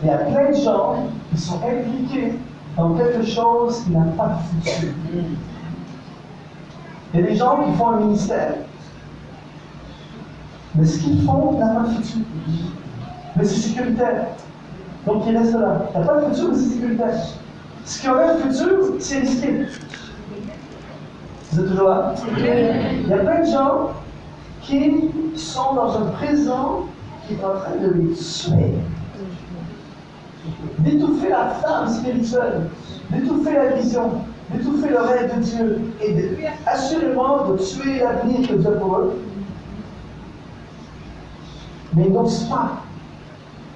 Il y a plein de gens qui sont impliqués dans quelque chose qui n'a pas de futur. Il y a des gens qui font un ministère, mais ce qu'ils font n'a pas de futur. Mais c'est sécuritaire. Donc ils restent là. Il n'y a pas de futur, mais c'est sécuritaire. Ce qui aurait un futur, c'est risqué. Vous êtes toujours là? Il y a plein de gens qui sont dans un présent qui est en train de les tuer. D'étouffer la flamme spirituelle, d'étouffer la vision, d'étouffer le rêve de Dieu et assurément de tuer l'avenir que Dieu a pour eux. Mais ils n'osent pas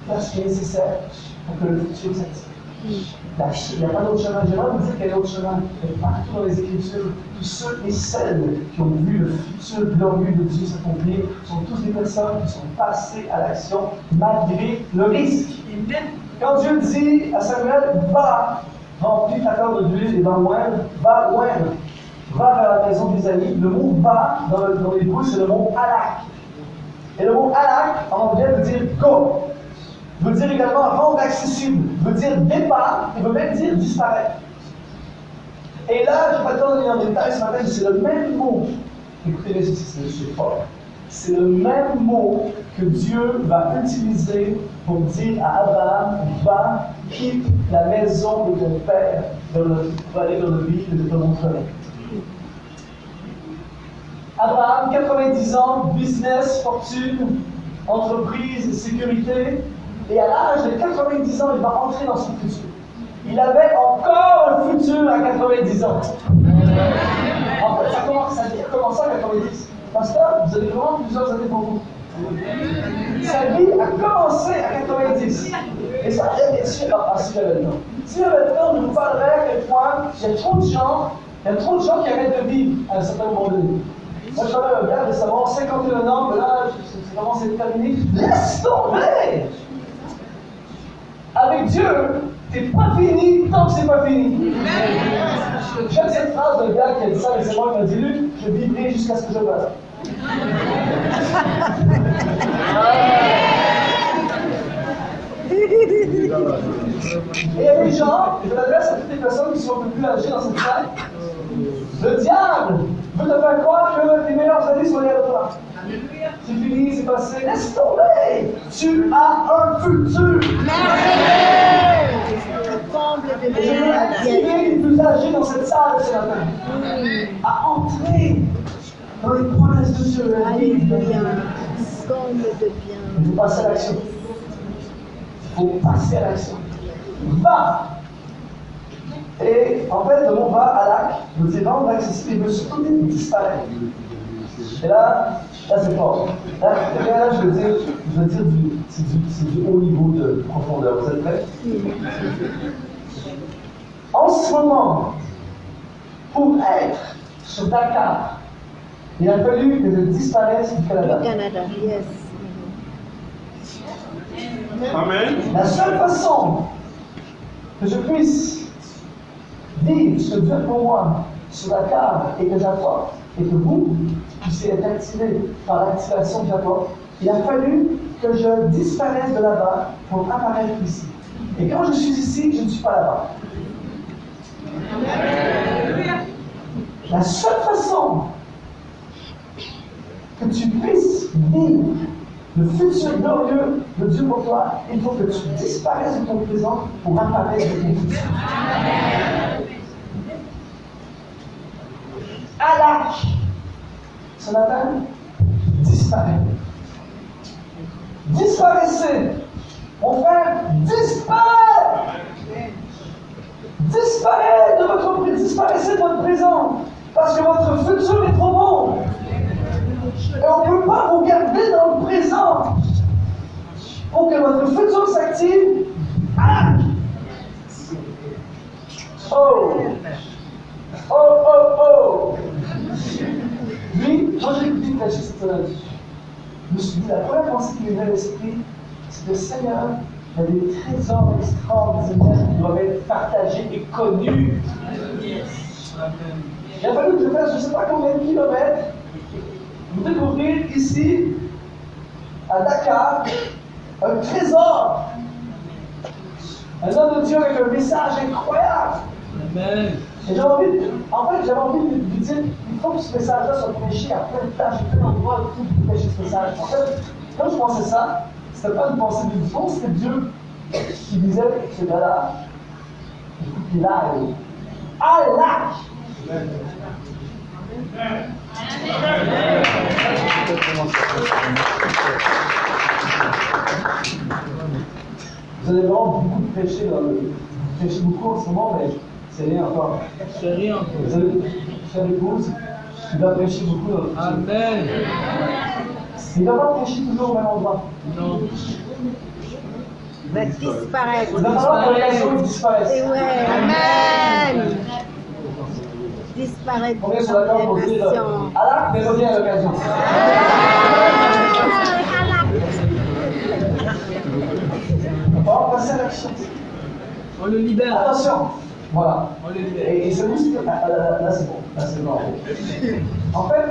faire ce qui est nécessaire pour que le futur s'active. Il n'y a pas d'autre chemin. J'aimerais vous dire qu'il y a d'autres chemins. Mais partout dans les Écritures, tous ceux et celles qui ont vu le futur glorieux de Dieu s'accomplir sont tous des personnes qui sont passées à l'action malgré le risque. Quand Dieu dit à Samuel, va, remplis ta corde d'huile et va loindre, va vers la maison d'Isaïe, le mot va dans l'hébreu, c'est le mot alak. Et le mot alak, en anglais, veut dire go. Veut dire également rendre accessible, veut dire départ, et veut même dire disparaître. Et là, je ne vais pas te donner dans les détails ce matin, c'est le même mot. Écoutez-les, c'est fort. C'est le même mot que Dieu va utiliser pour dire à Abraham, va, quitte la maison de ton père pour aller dans le pays que je te montrerai. Abraham, 90 ans, business, fortune, entreprise, sécurité. Et à l'âge de 90 ans, il va entrer dans son futur. Il avait encore un futur à 90 ans. En fait, ça a commencé à 90. Pasteur, vous avez vraiment plusieurs années pour vous. Sa vie a commencé à 90. Et ça a bien sûr si j'avais le temps. Si j'avais le temps, je vous parlerais à quel point il y a trop de gens qui arrêtent de vivre à un certain moment donné. Moi, je parlais à un gars récemment, 51 ans, mais là, ça commence à être terminé. Laisse tomber! Avec Dieu, t'es pas fini tant que c'est pas fini. J'aime cette phrase d'un gars qui a dit ça récemment, il m'a dit, Luc, je vivrai jusqu'à ce que je meure. Et il y a des gens, et je m'adresse à toutes les personnes qui sont un peu plus âgées dans cette salle, le diable veut te faire croire que tes meilleures années sont derrière toi. C'est fini, c'est passé. Laisse tomber! Tu as un futur! Je veux attirer les plus âgés dans cette salle ce matin à entrer dans les promesses de Dieu. Il faut passer à l'action. Il faut passer à l'action. Va! Et en fait, le mot va, alak, veut dire rendre accessible et veut surtout disparaître. Et là c'est fort. Là, je veux dire c'est du haut niveau de profondeur. Vous êtes prêts? En ce moment, pour être sur Dakar, il a fallu que je disparaisse du Canada. Yes. Amen. La seule façon que je puisse vivre ce que Dieu a pour moi sur Dakar et que j'apporte, et que vous puissiez être activés par l'activation que j'apporte, il a fallu que je disparaisse de là-bas pour apparaître ici. Et quand je suis ici, je ne suis pas là-bas. La seule façon que tu puisses vivre le futur glorieux de Dieu pour toi, il faut que tu disparaisses de ton présent pour apparaître de ton futur. Alak, ce matin, disparaît. Disparaissez. Mon frère, disparaît. Disparaissez de votre présent. Parce que votre futur est trop bon. Et on ne peut pas vous garder dans le présent. Pour que votre futur s'active. Ah! Oh! Oh, oh, oh! Lui, moi j'ai écouté prêcher cette semaine. Je me suis dit, la première pensée qui m'est venue à l'esprit, c'est que Seigneur, il y a des trésors extraordinaires qui doivent être partagés et connus. Il a fallu que je fasse je ne sais pas combien de kilomètres pour découvrir ici, à Dakar, un trésor. Un homme de Dieu avec un message incroyable. Amen. Et j'avais envie de lui dire, il faut que ce message-là soit prêché à plein de tâches, à plein d'endroits où il faut prêcher ce message. En fait, quand je pensais ça, c'était pas une pensée du fond, c'était Dieu qui disait, ce gars-là, il faut qu'il aille à lac. Vous allez vraiment beaucoup prêcher beaucoup en ce moment, mais c'est rien encore. C'est rien encore. Vous allez faire l'épouse, il va prêcher beaucoup dans le futur. Amen. Il ne va pas prêcher toujours au même endroit. Non. Il va disparaître. Il va falloir que l'occasion disparaisse. Et ouais, Amen. Disparaître On est sur la corde pour dire à l'arc, mais reviens à l'occasion. On va passer à l'action. On le libère. Attention. Voilà. On le libère. Et c'est juste que. Là, c'est bon. Là, c'est bon. En fait,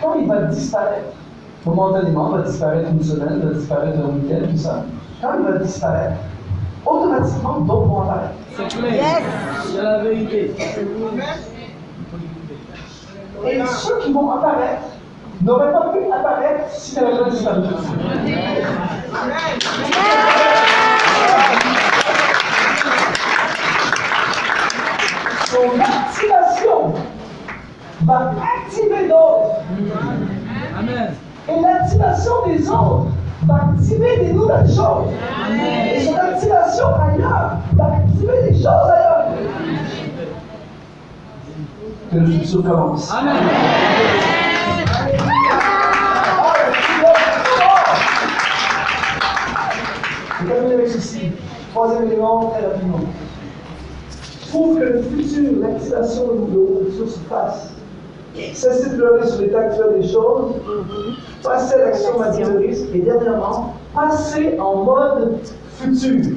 quand il va disparaître, momentanément, il va disparaître une semaine, il va disparaître un week-end, tout ça. Quand il va disparaître, automatiquement, d'autres vont apparaître. C'est clair. Yes. C'est la vérité. Et ceux qui vont apparaître n'auraient pas pu apparaître s'ils n'avaient pas disparu. Son activation va activer d'autres. Amen. Et l'activation des autres va activer des nouvelles choses. Et son activation ailleurs va activer des choses ailleurs. Que le futur commence. Amen. Je termine avec ceci. Troisième élément, très rapidement. Pour que le futur, l'activation de le futur se fasse, cessez de pleurer sur l'état actuel des choses, passez à l'action matière de risque, et dernièrement, passez en mode futur.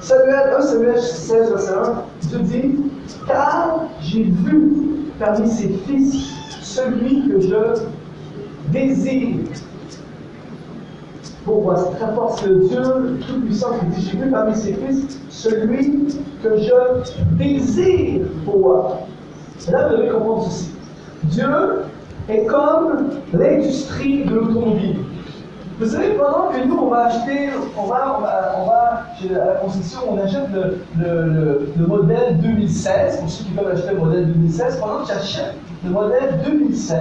Samuel 1, Samuel 16, verset 1, Dieu dit, car j'ai vu parmi ses fils celui que je désire. Pourquoi c'est très fort, c'est le Dieu Tout-Puissant qui dit, j'ai vu parmi ses fils celui que je désire pour moi. Et là, vous devez comprendre ceci. Dieu est comme l'industrie de l'automobile. Vous savez, pendant que nous, on va acheter, on va à la concession, on achète le modèle 2016, pour ceux qui peuvent acheter le modèle 2016, pendant que j'achète le modèle 2016,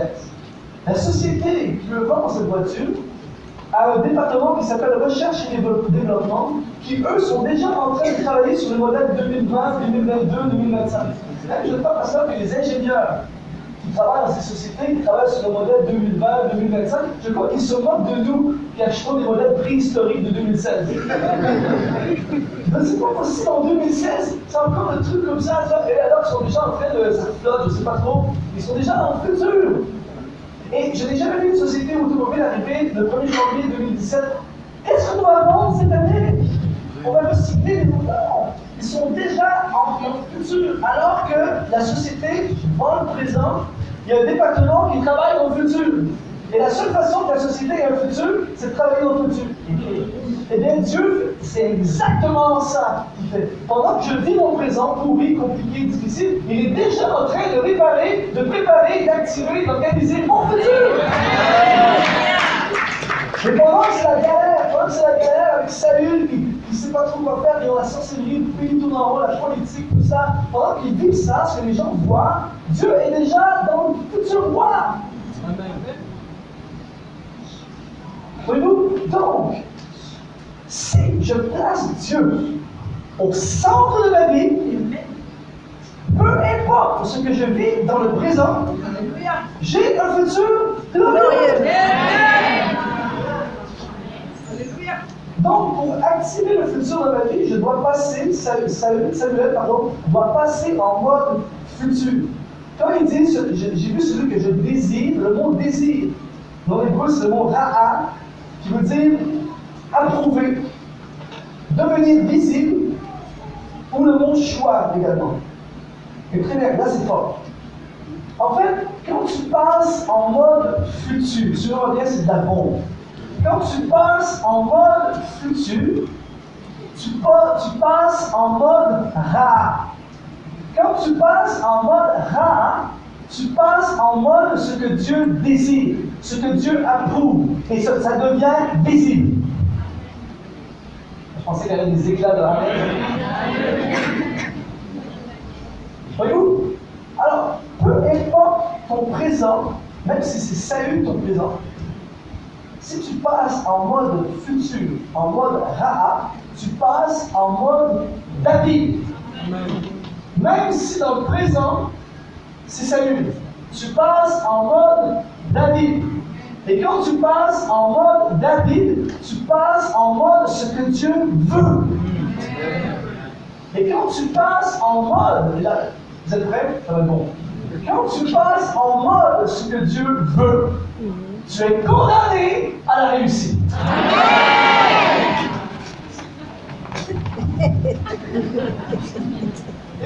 la société qui veut vendre cette voiture a un département qui s'appelle Recherche et Développement, qui eux sont déjà en train de travailler sur le modèle 2020, 2022, 2025. Je ne sais pas parce que les ingénieurs qui travaillent dans ces sociétés, qui travaillent sur le modèle 2020, 2025, je crois qu'ils se moquent de nous qui achetons des modèles préhistoriques de 2016. C'est pas possible en 2016, c'est encore un truc comme ça, et alors ils sont déjà en train de, ça flotte, je ne sais pas trop, ils sont déjà dans le futur. Et je n'ai jamais vu une société automobile arriver le 1er janvier 2017. Qu'est-ce qu'on va vendre cette année? On va recycler les moteurs. Ils sont déjà en futur. Alors que la société vend le présent, il y a un département qui travaille dans le futur. Et la seule façon que la société ait un futur, c'est de travailler dans le futur. Eh bien, Dieu, c'est exactement ça qu'il fait. Pendant que je vis mon présent, pourri, compliqué, difficile, il est déjà en train de réparer, de préparer, d'activer, d'organiser mon futur. Mais pendant que c'est la galère avec Saül qui ne sait pas trop quoi faire, ils ont la sorcellerie, le pays tout en haut, la politique, tout ça, pendant qu'ils vivent ça, ce que les gens voient, Dieu est déjà dans le futur roi. Amen. Voyez-vous? Donc, si je place Dieu au centre de ma vie, peu importe ce que je vis dans le présent, j'ai un futur glorieux. Donc, pour activer le futur de ma vie, je dois passer, Samuel, doit passer en mode futur. Quand il dit, j'ai vu celui que je désire, le mot désir, dans l'hébreu, c'est le mot ra'a, qui veut dire approuver, devenir visible, ou le mot choix également. Et très bien, là c'est fort. En fait, quand tu passes en mode futur, tu vois bien, c'est de la bombe. Quand tu passes en mode futur, tu passes en mode ra. Quand tu passes en mode ra, tu passes en mode ce que Dieu désire, ce que Dieu approuve, et ça devient visible. Je pensais qu'il y avait des éclats de la Voyez-vous? Alors, peu importe ton présent, même si c'est Saül ton présent, si tu passes en mode futur, en mode Ra'a, tu passes en mode David. Même si dans le présent, c'est Saül, tu passes en mode David. Et quand tu passes en mode David, tu passes en mode ce que Dieu veut. Et quand tu passes en mode, là, vous êtes prêts? Ça va être bon. Quand tu passes en mode ce que Dieu veut, tu es condamné à la réussite.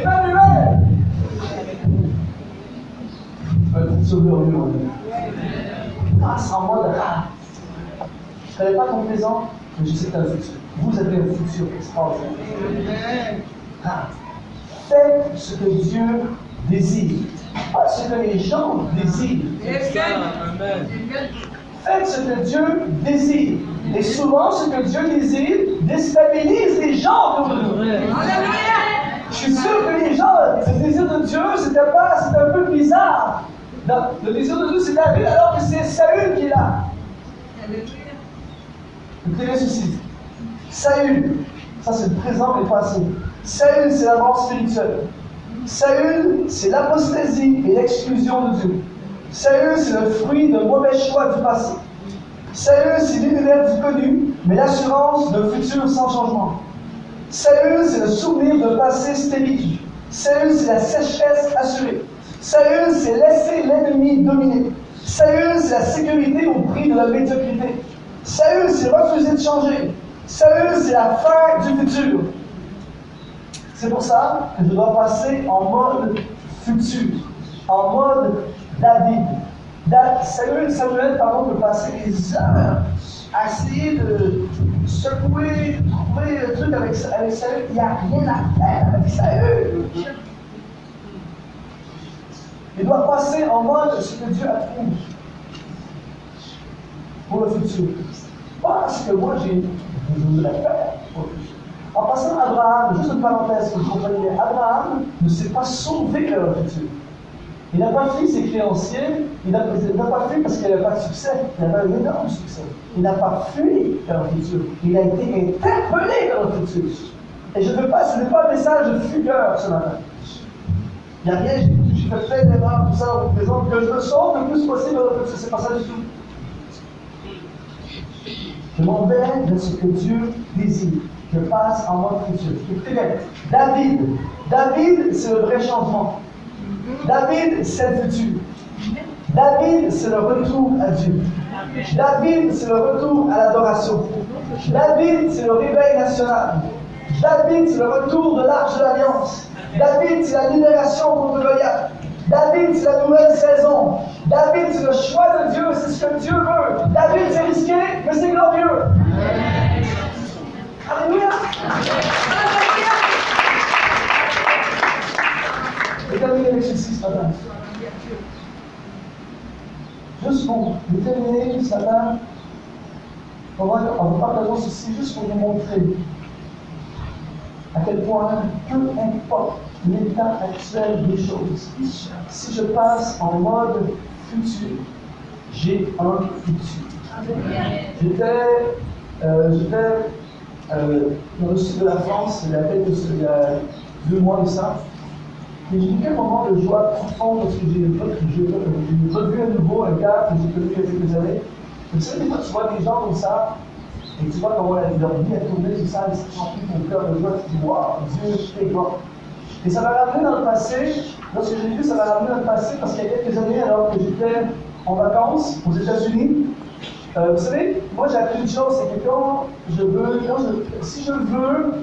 Emmanuel! Un futur glorieux. Passe en mode rare. Je ne connais pas ton présent, mais je sais que tu as un futur. Vous avez un futur extraordinaire. Rare. Faites ce que Dieu désire, pas ce que les gens désirent. Amen. Faites ce que Dieu désire. Et souvent, ce que Dieu désire déstabilise les gens autour de nous. Je suis sûr que les gens, le désir de Dieu, c'était un peu bizarre. Le désir de Dieu, c'est David, alors que c'est Saül qui est là. Écoutez ceci. Saül, ça c'est le présent et le passé. Saül, c'est la mort spirituelle. Saül, c'est l'apostasie et l'exclusion de Dieu. Saül, c'est le fruit d'un mauvais choix du passé. Saül, c'est l'univers du connu, mais l'assurance d'un futur sans changement. Saül, c'est le souvenir d'un passé stérile. Saül, c'est la sécheresse assurée. Saül, c'est laisser l'ennemi dominer. Saül, c'est la sécurité au prix de la médiocrité. Saül, c'est refuser de changer. Saül, c'est la fin du futur. C'est pour ça que je dois passer en mode futur, en mode David. Samuel, peut passer des heures à essayer de secouer, de trouver le truc avec Saül. Il n'y a rien à faire avec Saül. Il doit passer en mode ce que Dieu approuve pour le futur. Pas ce que moi je voudrais faire pour le futur. En passant, Abraham, juste une parenthèse pour que vous compreniez, Abraham ne s'est pas sauvé vers le futur. Il n'a pas fui ses créanciers, il n'a pas fui parce qu'il n'avait pas de succès, il avait un énorme succès. Il n'a pas fui vers le futur, il a été interpellé vers le futur. Et je ne veux pas, ce n'est pas un message de fugueur ce matin. Il n'y a rien, j'ai fait plein d'erreurs, tout ça, on vous présente, que je me sauve le plus possible vers le futur, c'est pas ça du tout. Je m'en vais vers ce que Dieu désire. Je passe en mode futur. Écoutez bien, David, c'est le vrai changement. David, c'est le futur. David, c'est le retour à Dieu. David, c'est le retour à l'adoration. David, c'est le réveil national. David, c'est le retour de l'Arche de l'Alliance. David, c'est la libération contre Goliath. David, c'est la nouvelle saison. David, c'est le choix de Dieu, c'est ce que Dieu veut. David, c'est risqué, mais c'est glorieux. Alléluia. Je vais terminer avec ceci ce matin. Juste pour terminer ce matin, En vous partageant ceci juste pour vous montrer à quel point, peu importe l'état actuel des choses, si je passe en mode futur, j'ai un futur. J'étais dans le sud de la France, il y a 2 mois de ça, et j'ai vécu un moment de joie profonde parce que j'ai revu à nouveau un gars que j'ai connu il y a quelques années. Et tu sais, des fois, tu vois des gens comme ça, et tu vois comment leur vie a tourné, tout ça, et ça remplit ton cœur de joie, tu dis, waouh, Dieu est grand. Et ça m'a ramené dans le passé, lorsque j'ai vu, ça m'a ramené dans le passé parce qu'il y a quelques années, alors que j'étais en vacances aux États-Unis, vous savez, moi j'ai appris une chose, c'est que si je veux,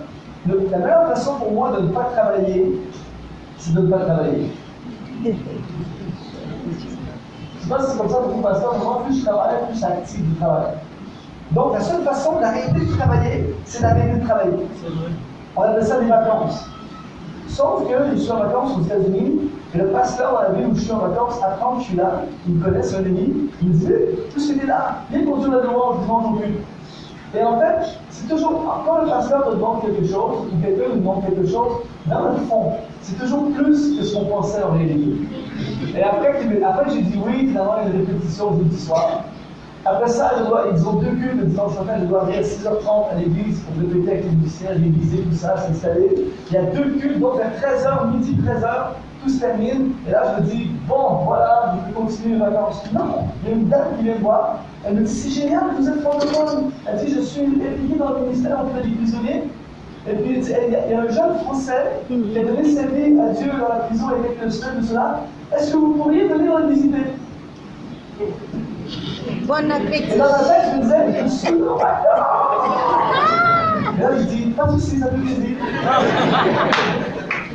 la meilleure façon pour moi de ne pas travailler, c'est de ne pas travailler. Je ne sais pas si c'est comme ça pour vous, pasteur, mais moi, plus je travaille, plus je suis actif du travail. Donc la seule façon d'arrêter de travailler, c'est d'arrêter de travailler. On appelle ça des vacances. Sauf que je suis en vacances aux États-Unis, et le pasteur dans la ville où je suis en vacances apprend que je suis là, il me connaît, c'est un ami, il me dit, puisque tu es là, viens conduire la louange dimanche au culte. Et en fait, c'est toujours, quand le pasteur te demande quelque chose, ou quelqu'un nous demande quelque chose, dans le fond, c'est toujours plus que ce qu'on pensait en réalité. Et après j'ai dit oui, finalement, il y a une répétition jeudi soir. Après ça, ils ont 2 cultes le dimanche matin, je dois arriver à 6h30 à l'église pour répéter avec les musiciens, réviser tout ça, s'installer. Il y a 2 cultes, donc à 13h, midi 13h, tout se termine. Et là, je me dis, bon, voilà, je peux continuer les vacances. Non, il y a une dame qui vient me voir. Elle me dit, c'est génial, vous êtes francophone. Elle dit, je suis impliquée dans le ministère auprès des prisonniers. Et puis, il y a un jeune Français qui a donné sa vie à Dieu dans la prison il y a quelques semaines de cela. Est-ce que vous pourriez venir le visiter? Bon appétit. Et dans ma tête, je me disais, je suis en vacances. Et là, je dis, pas de soucis, ça fait plaisir.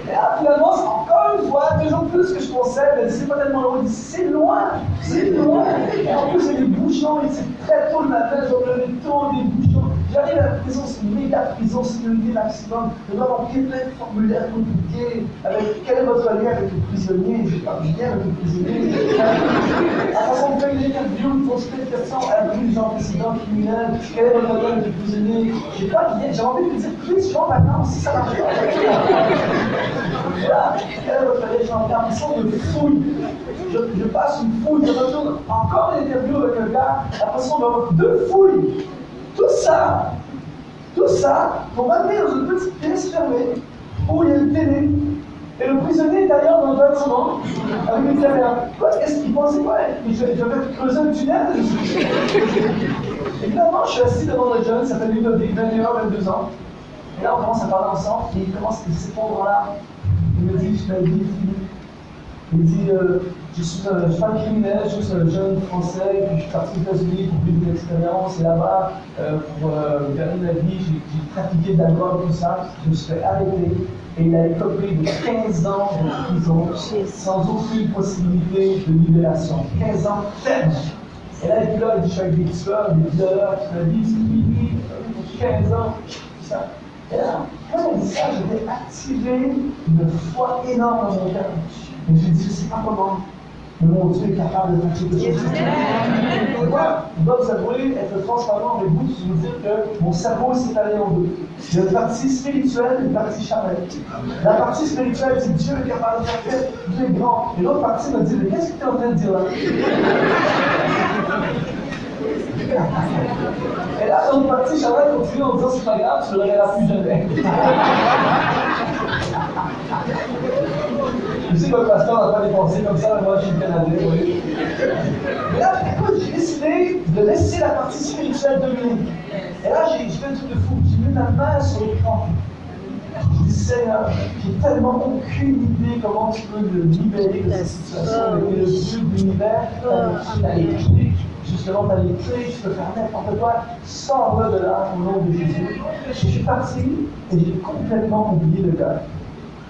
Et là, finalement, c'est encore une fois, toujours plus que je pensais, mais c'est pas tellement loin. C'est loin, c'est loin. Et en plus, il y a des bouchons, et c'est très tôt le matin, je dois me lever tôt, des bouchons. J'arrive à la prison, c'est une méga prison, sécurité maximum. Je dois remplir plein de formulaires compliqués. Quel est votre lien avec le prisonnier? J'ai pas de lien avec le prisonnier. La façon de faire une interview, il faut se faire une question à la des antécédents criminels. Quel est votre lien avec le prisonnier? J'ai pas de lien. J'ai envie de lui dire, plus je suis en vacances, si ça marche pas. Voilà. Quel est votre lien? Je suis en permission de fouille. Je passe une fouille, je retourne encore une interview avec un gars. Après ça, on va avoir 2 fouilles. Tout ça, pour m'amener dans une petite pièce fermée où il y a une télé. Et le prisonnier est ailleurs dans le bâtiment avec une caméra. Qu'est-ce qu'il pensait? Je vais creuser un tunnel. Et finalement, je suis assis devant le jeune, il s'appelle Ludovic, 21-22 ans. Et là, on commence à parler ensemble et il commence à s'effondrer en larmes. Il me dit, je m'avais dit, il dit, je suis pas criminel, je suis un jeune français, puis je suis parti aux États-Unis pour vivre une expérience, et là-bas, pour gagner ma vie, j'ai pratiqué de l'alcool, tout ça, je me suis fait arrêter, et il a écopé de 15 ans de prison, sans aucune possibilité de libération. 15 ans ferme. Et là, il dit, je suis avec des tueurs, des violeurs, qui me disent, oui, 15 ans, tout ça. Et là, quand il a dit ça, j'avais activé une foi énorme dans mon cœur. Et j'ai dit, je ne sais pas comment, mais mon Dieu est capable de faire quelque chose. Moi, je dois vous avouer, être transparent avec vous, je vous dire que mon cerveau s'est allé en deux. Il y a une partie spirituelle et une partie charnelle. La partie spirituelle dit, Dieu est capable de faire quelque chose, Dieu est grand. Et l'autre partie me dit, mais qu'est-ce que tu es en train de dire là? Et là, l'autre partie charnelle continue en disant, c'est pas grave, tu ne le verras plus jamais. Je sais que le pasteur n'a pas dépensé comme ça, mais moi je suis Canadien, oui. Et là, écoute, j'ai décidé de laisser la partie spirituelle dominer. Et là, j'ai fait un truc de fou. J'ai mis ma main sur l'écran. Je dis, Seigneur, j'ai tellement aucune idée comment tu peux le libérer de cette situation, avec le Dieu de l'univers, tu as les clés, justement, tu as les clés, tu peux faire n'importe quoi. Sors-le de là au nom de Jésus. Je suis parti et j'ai complètement oublié le gars.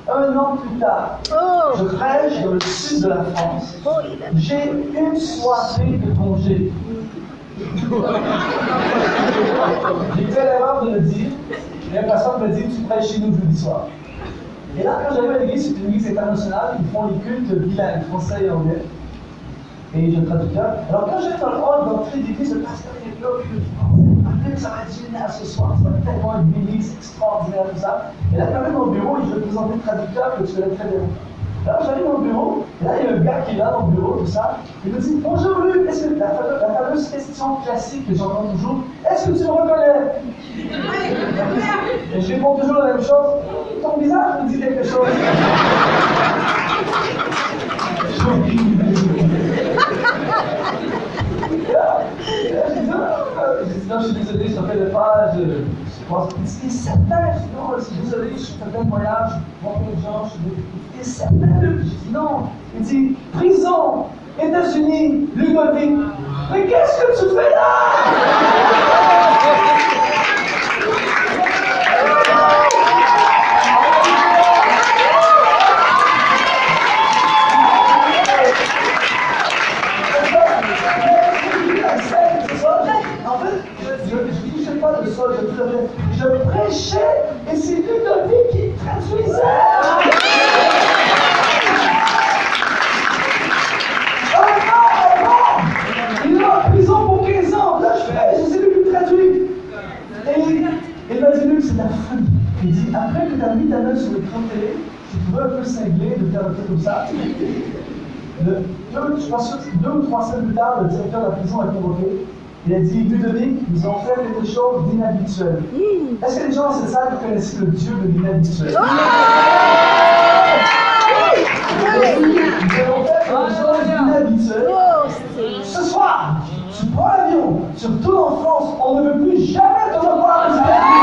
1 an plus tard, je prêche dans le sud de la France. J'ai une soirée de congé. J'ai fait l'erreur de me dire, et un pasteur me dit, tu prêches chez nous jeudi soir. Et là, quand j'arrive à l'église, c'est une église internationale, ils font les cultes bilingues, français et anglais. Et j'ai un traducteur. Alors quand j'arrive dans le hall d'entrée d'église, le pasteur est là, puis je dis, que ça va être génial ce soir, ça va tellement être béni, c'est extraordinaire, tout ça. Et là, j'arrive dans le bureau et je vais présenter le traducteur que tu connais très bien. Là, j'arrive dans le bureau, et là, il y a un gars qui est là dans le bureau, tout ça. Il me dit, bonjour Luc, est-ce que la fameuse question classique que j'entends toujours, est-ce que tu me reconnais? Et je réponds toujours la même chose, ton visage me dit quelque chose. J'ai dit non, je suis désolé, je t'appelle pas, je pense que c'est certain, je suis désolé, je suis fait un voyage, je vois plein de gens, je suis certain, Luc. J'ai dit non. Il dit, prison, États-Unis, Ludovic, mais qu'est-ce que tu fais là? Je prêchais et c'est Ludovic qui traduisait. Il est en prison pour 15 ans. Là, je prêche et c'est lui qui traduit. Et il m'a dit, Luc, c'est la folie. Il dit, après que tu as mis ta main sur l'écran de télé, tu pouvais un peu cingler de faire un truc comme ça. Je pense que 2 ou 3 semaines plus tard, le directeur de la prison a convoqué. Il a dit, Ludovic, ils ont fait quelque chose d'inhabituel. Est-ce que les gens dans cette salle connaissent le Dieu de l'inhabituel? Ils ont fait quelque chose d'inhabituel. Ce soir, tu prends l'avion, tu retournes en France, on ne veut plus jamais te revoir aux États-Unis.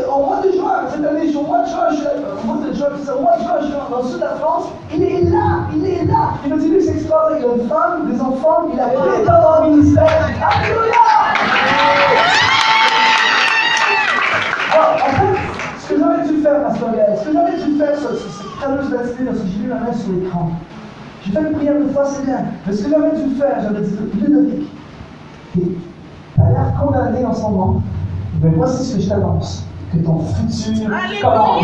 Au mois de juin, cette année, au mois de juin, je suis dans le sud de la France, il est là. Il me dit, lui, c'est extraordinaire, il a une femme, des enfants, il a plein dans le ministère. Alléluia! Alors, en fait, ce que j'aurais dû faire, Pasteur Gaël, cette fameuse baptisée, parce que j'ai mis ma main sur l'écran. J'ai fait une prière une fois, c'est bien. Mais ce que j'aurais dû faire, j'aurais dit, Ludovic, tu as l'air condamné en ce moment. Mais voici ce que je t'annonce, que ton futur commence.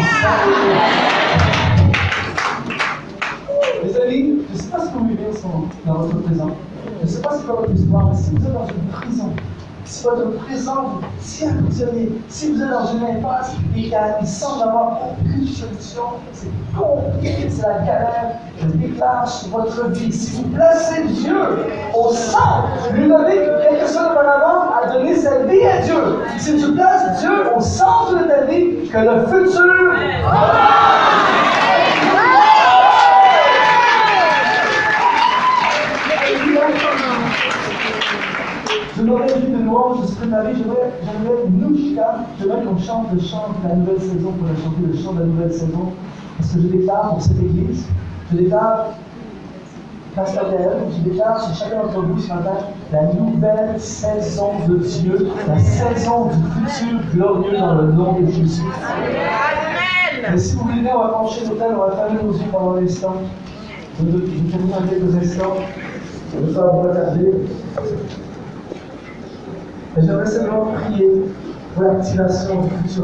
Les amis, je ne sais pas ce que vous vivez en ce moment dans votre présent. Je ne sais pas c'est quoi votre histoire, mais si vous êtes dans une prison, si votre présent vous tient prisonnier, si vous êtes dans une impasse et qu'il semble avoir aucune solution, c'est compliqué, c'est la galère, je déclare sur votre vie. Si vous placez Dieu au centre, Ludovic, quelques semaines auparavant, a donné sa vie à Dieu. Si tu places Dieu au centre de ta vie, que le futur. Je n'aurais vu de louange, je suis préparé, j'aimerais qu'on chante le chant de la nouvelle saison, pour chanter le chant de la nouvelle saison, parce que je déclare pour cette église, je déclare, Pasteur Gaël, je déclare sur chacun d'entre vous ce matin, la nouvelle saison de Dieu, la saison du futur glorieux dans le nom de Jésus. Amen. Et si vous voulez, on va pencher nos têtes, on va fermer nos yeux pendant un instant. Je vais terminer en quelques instants. Je ne vais pas vous retarder. Et j'aimerais simplement prier pour l'activation du futur.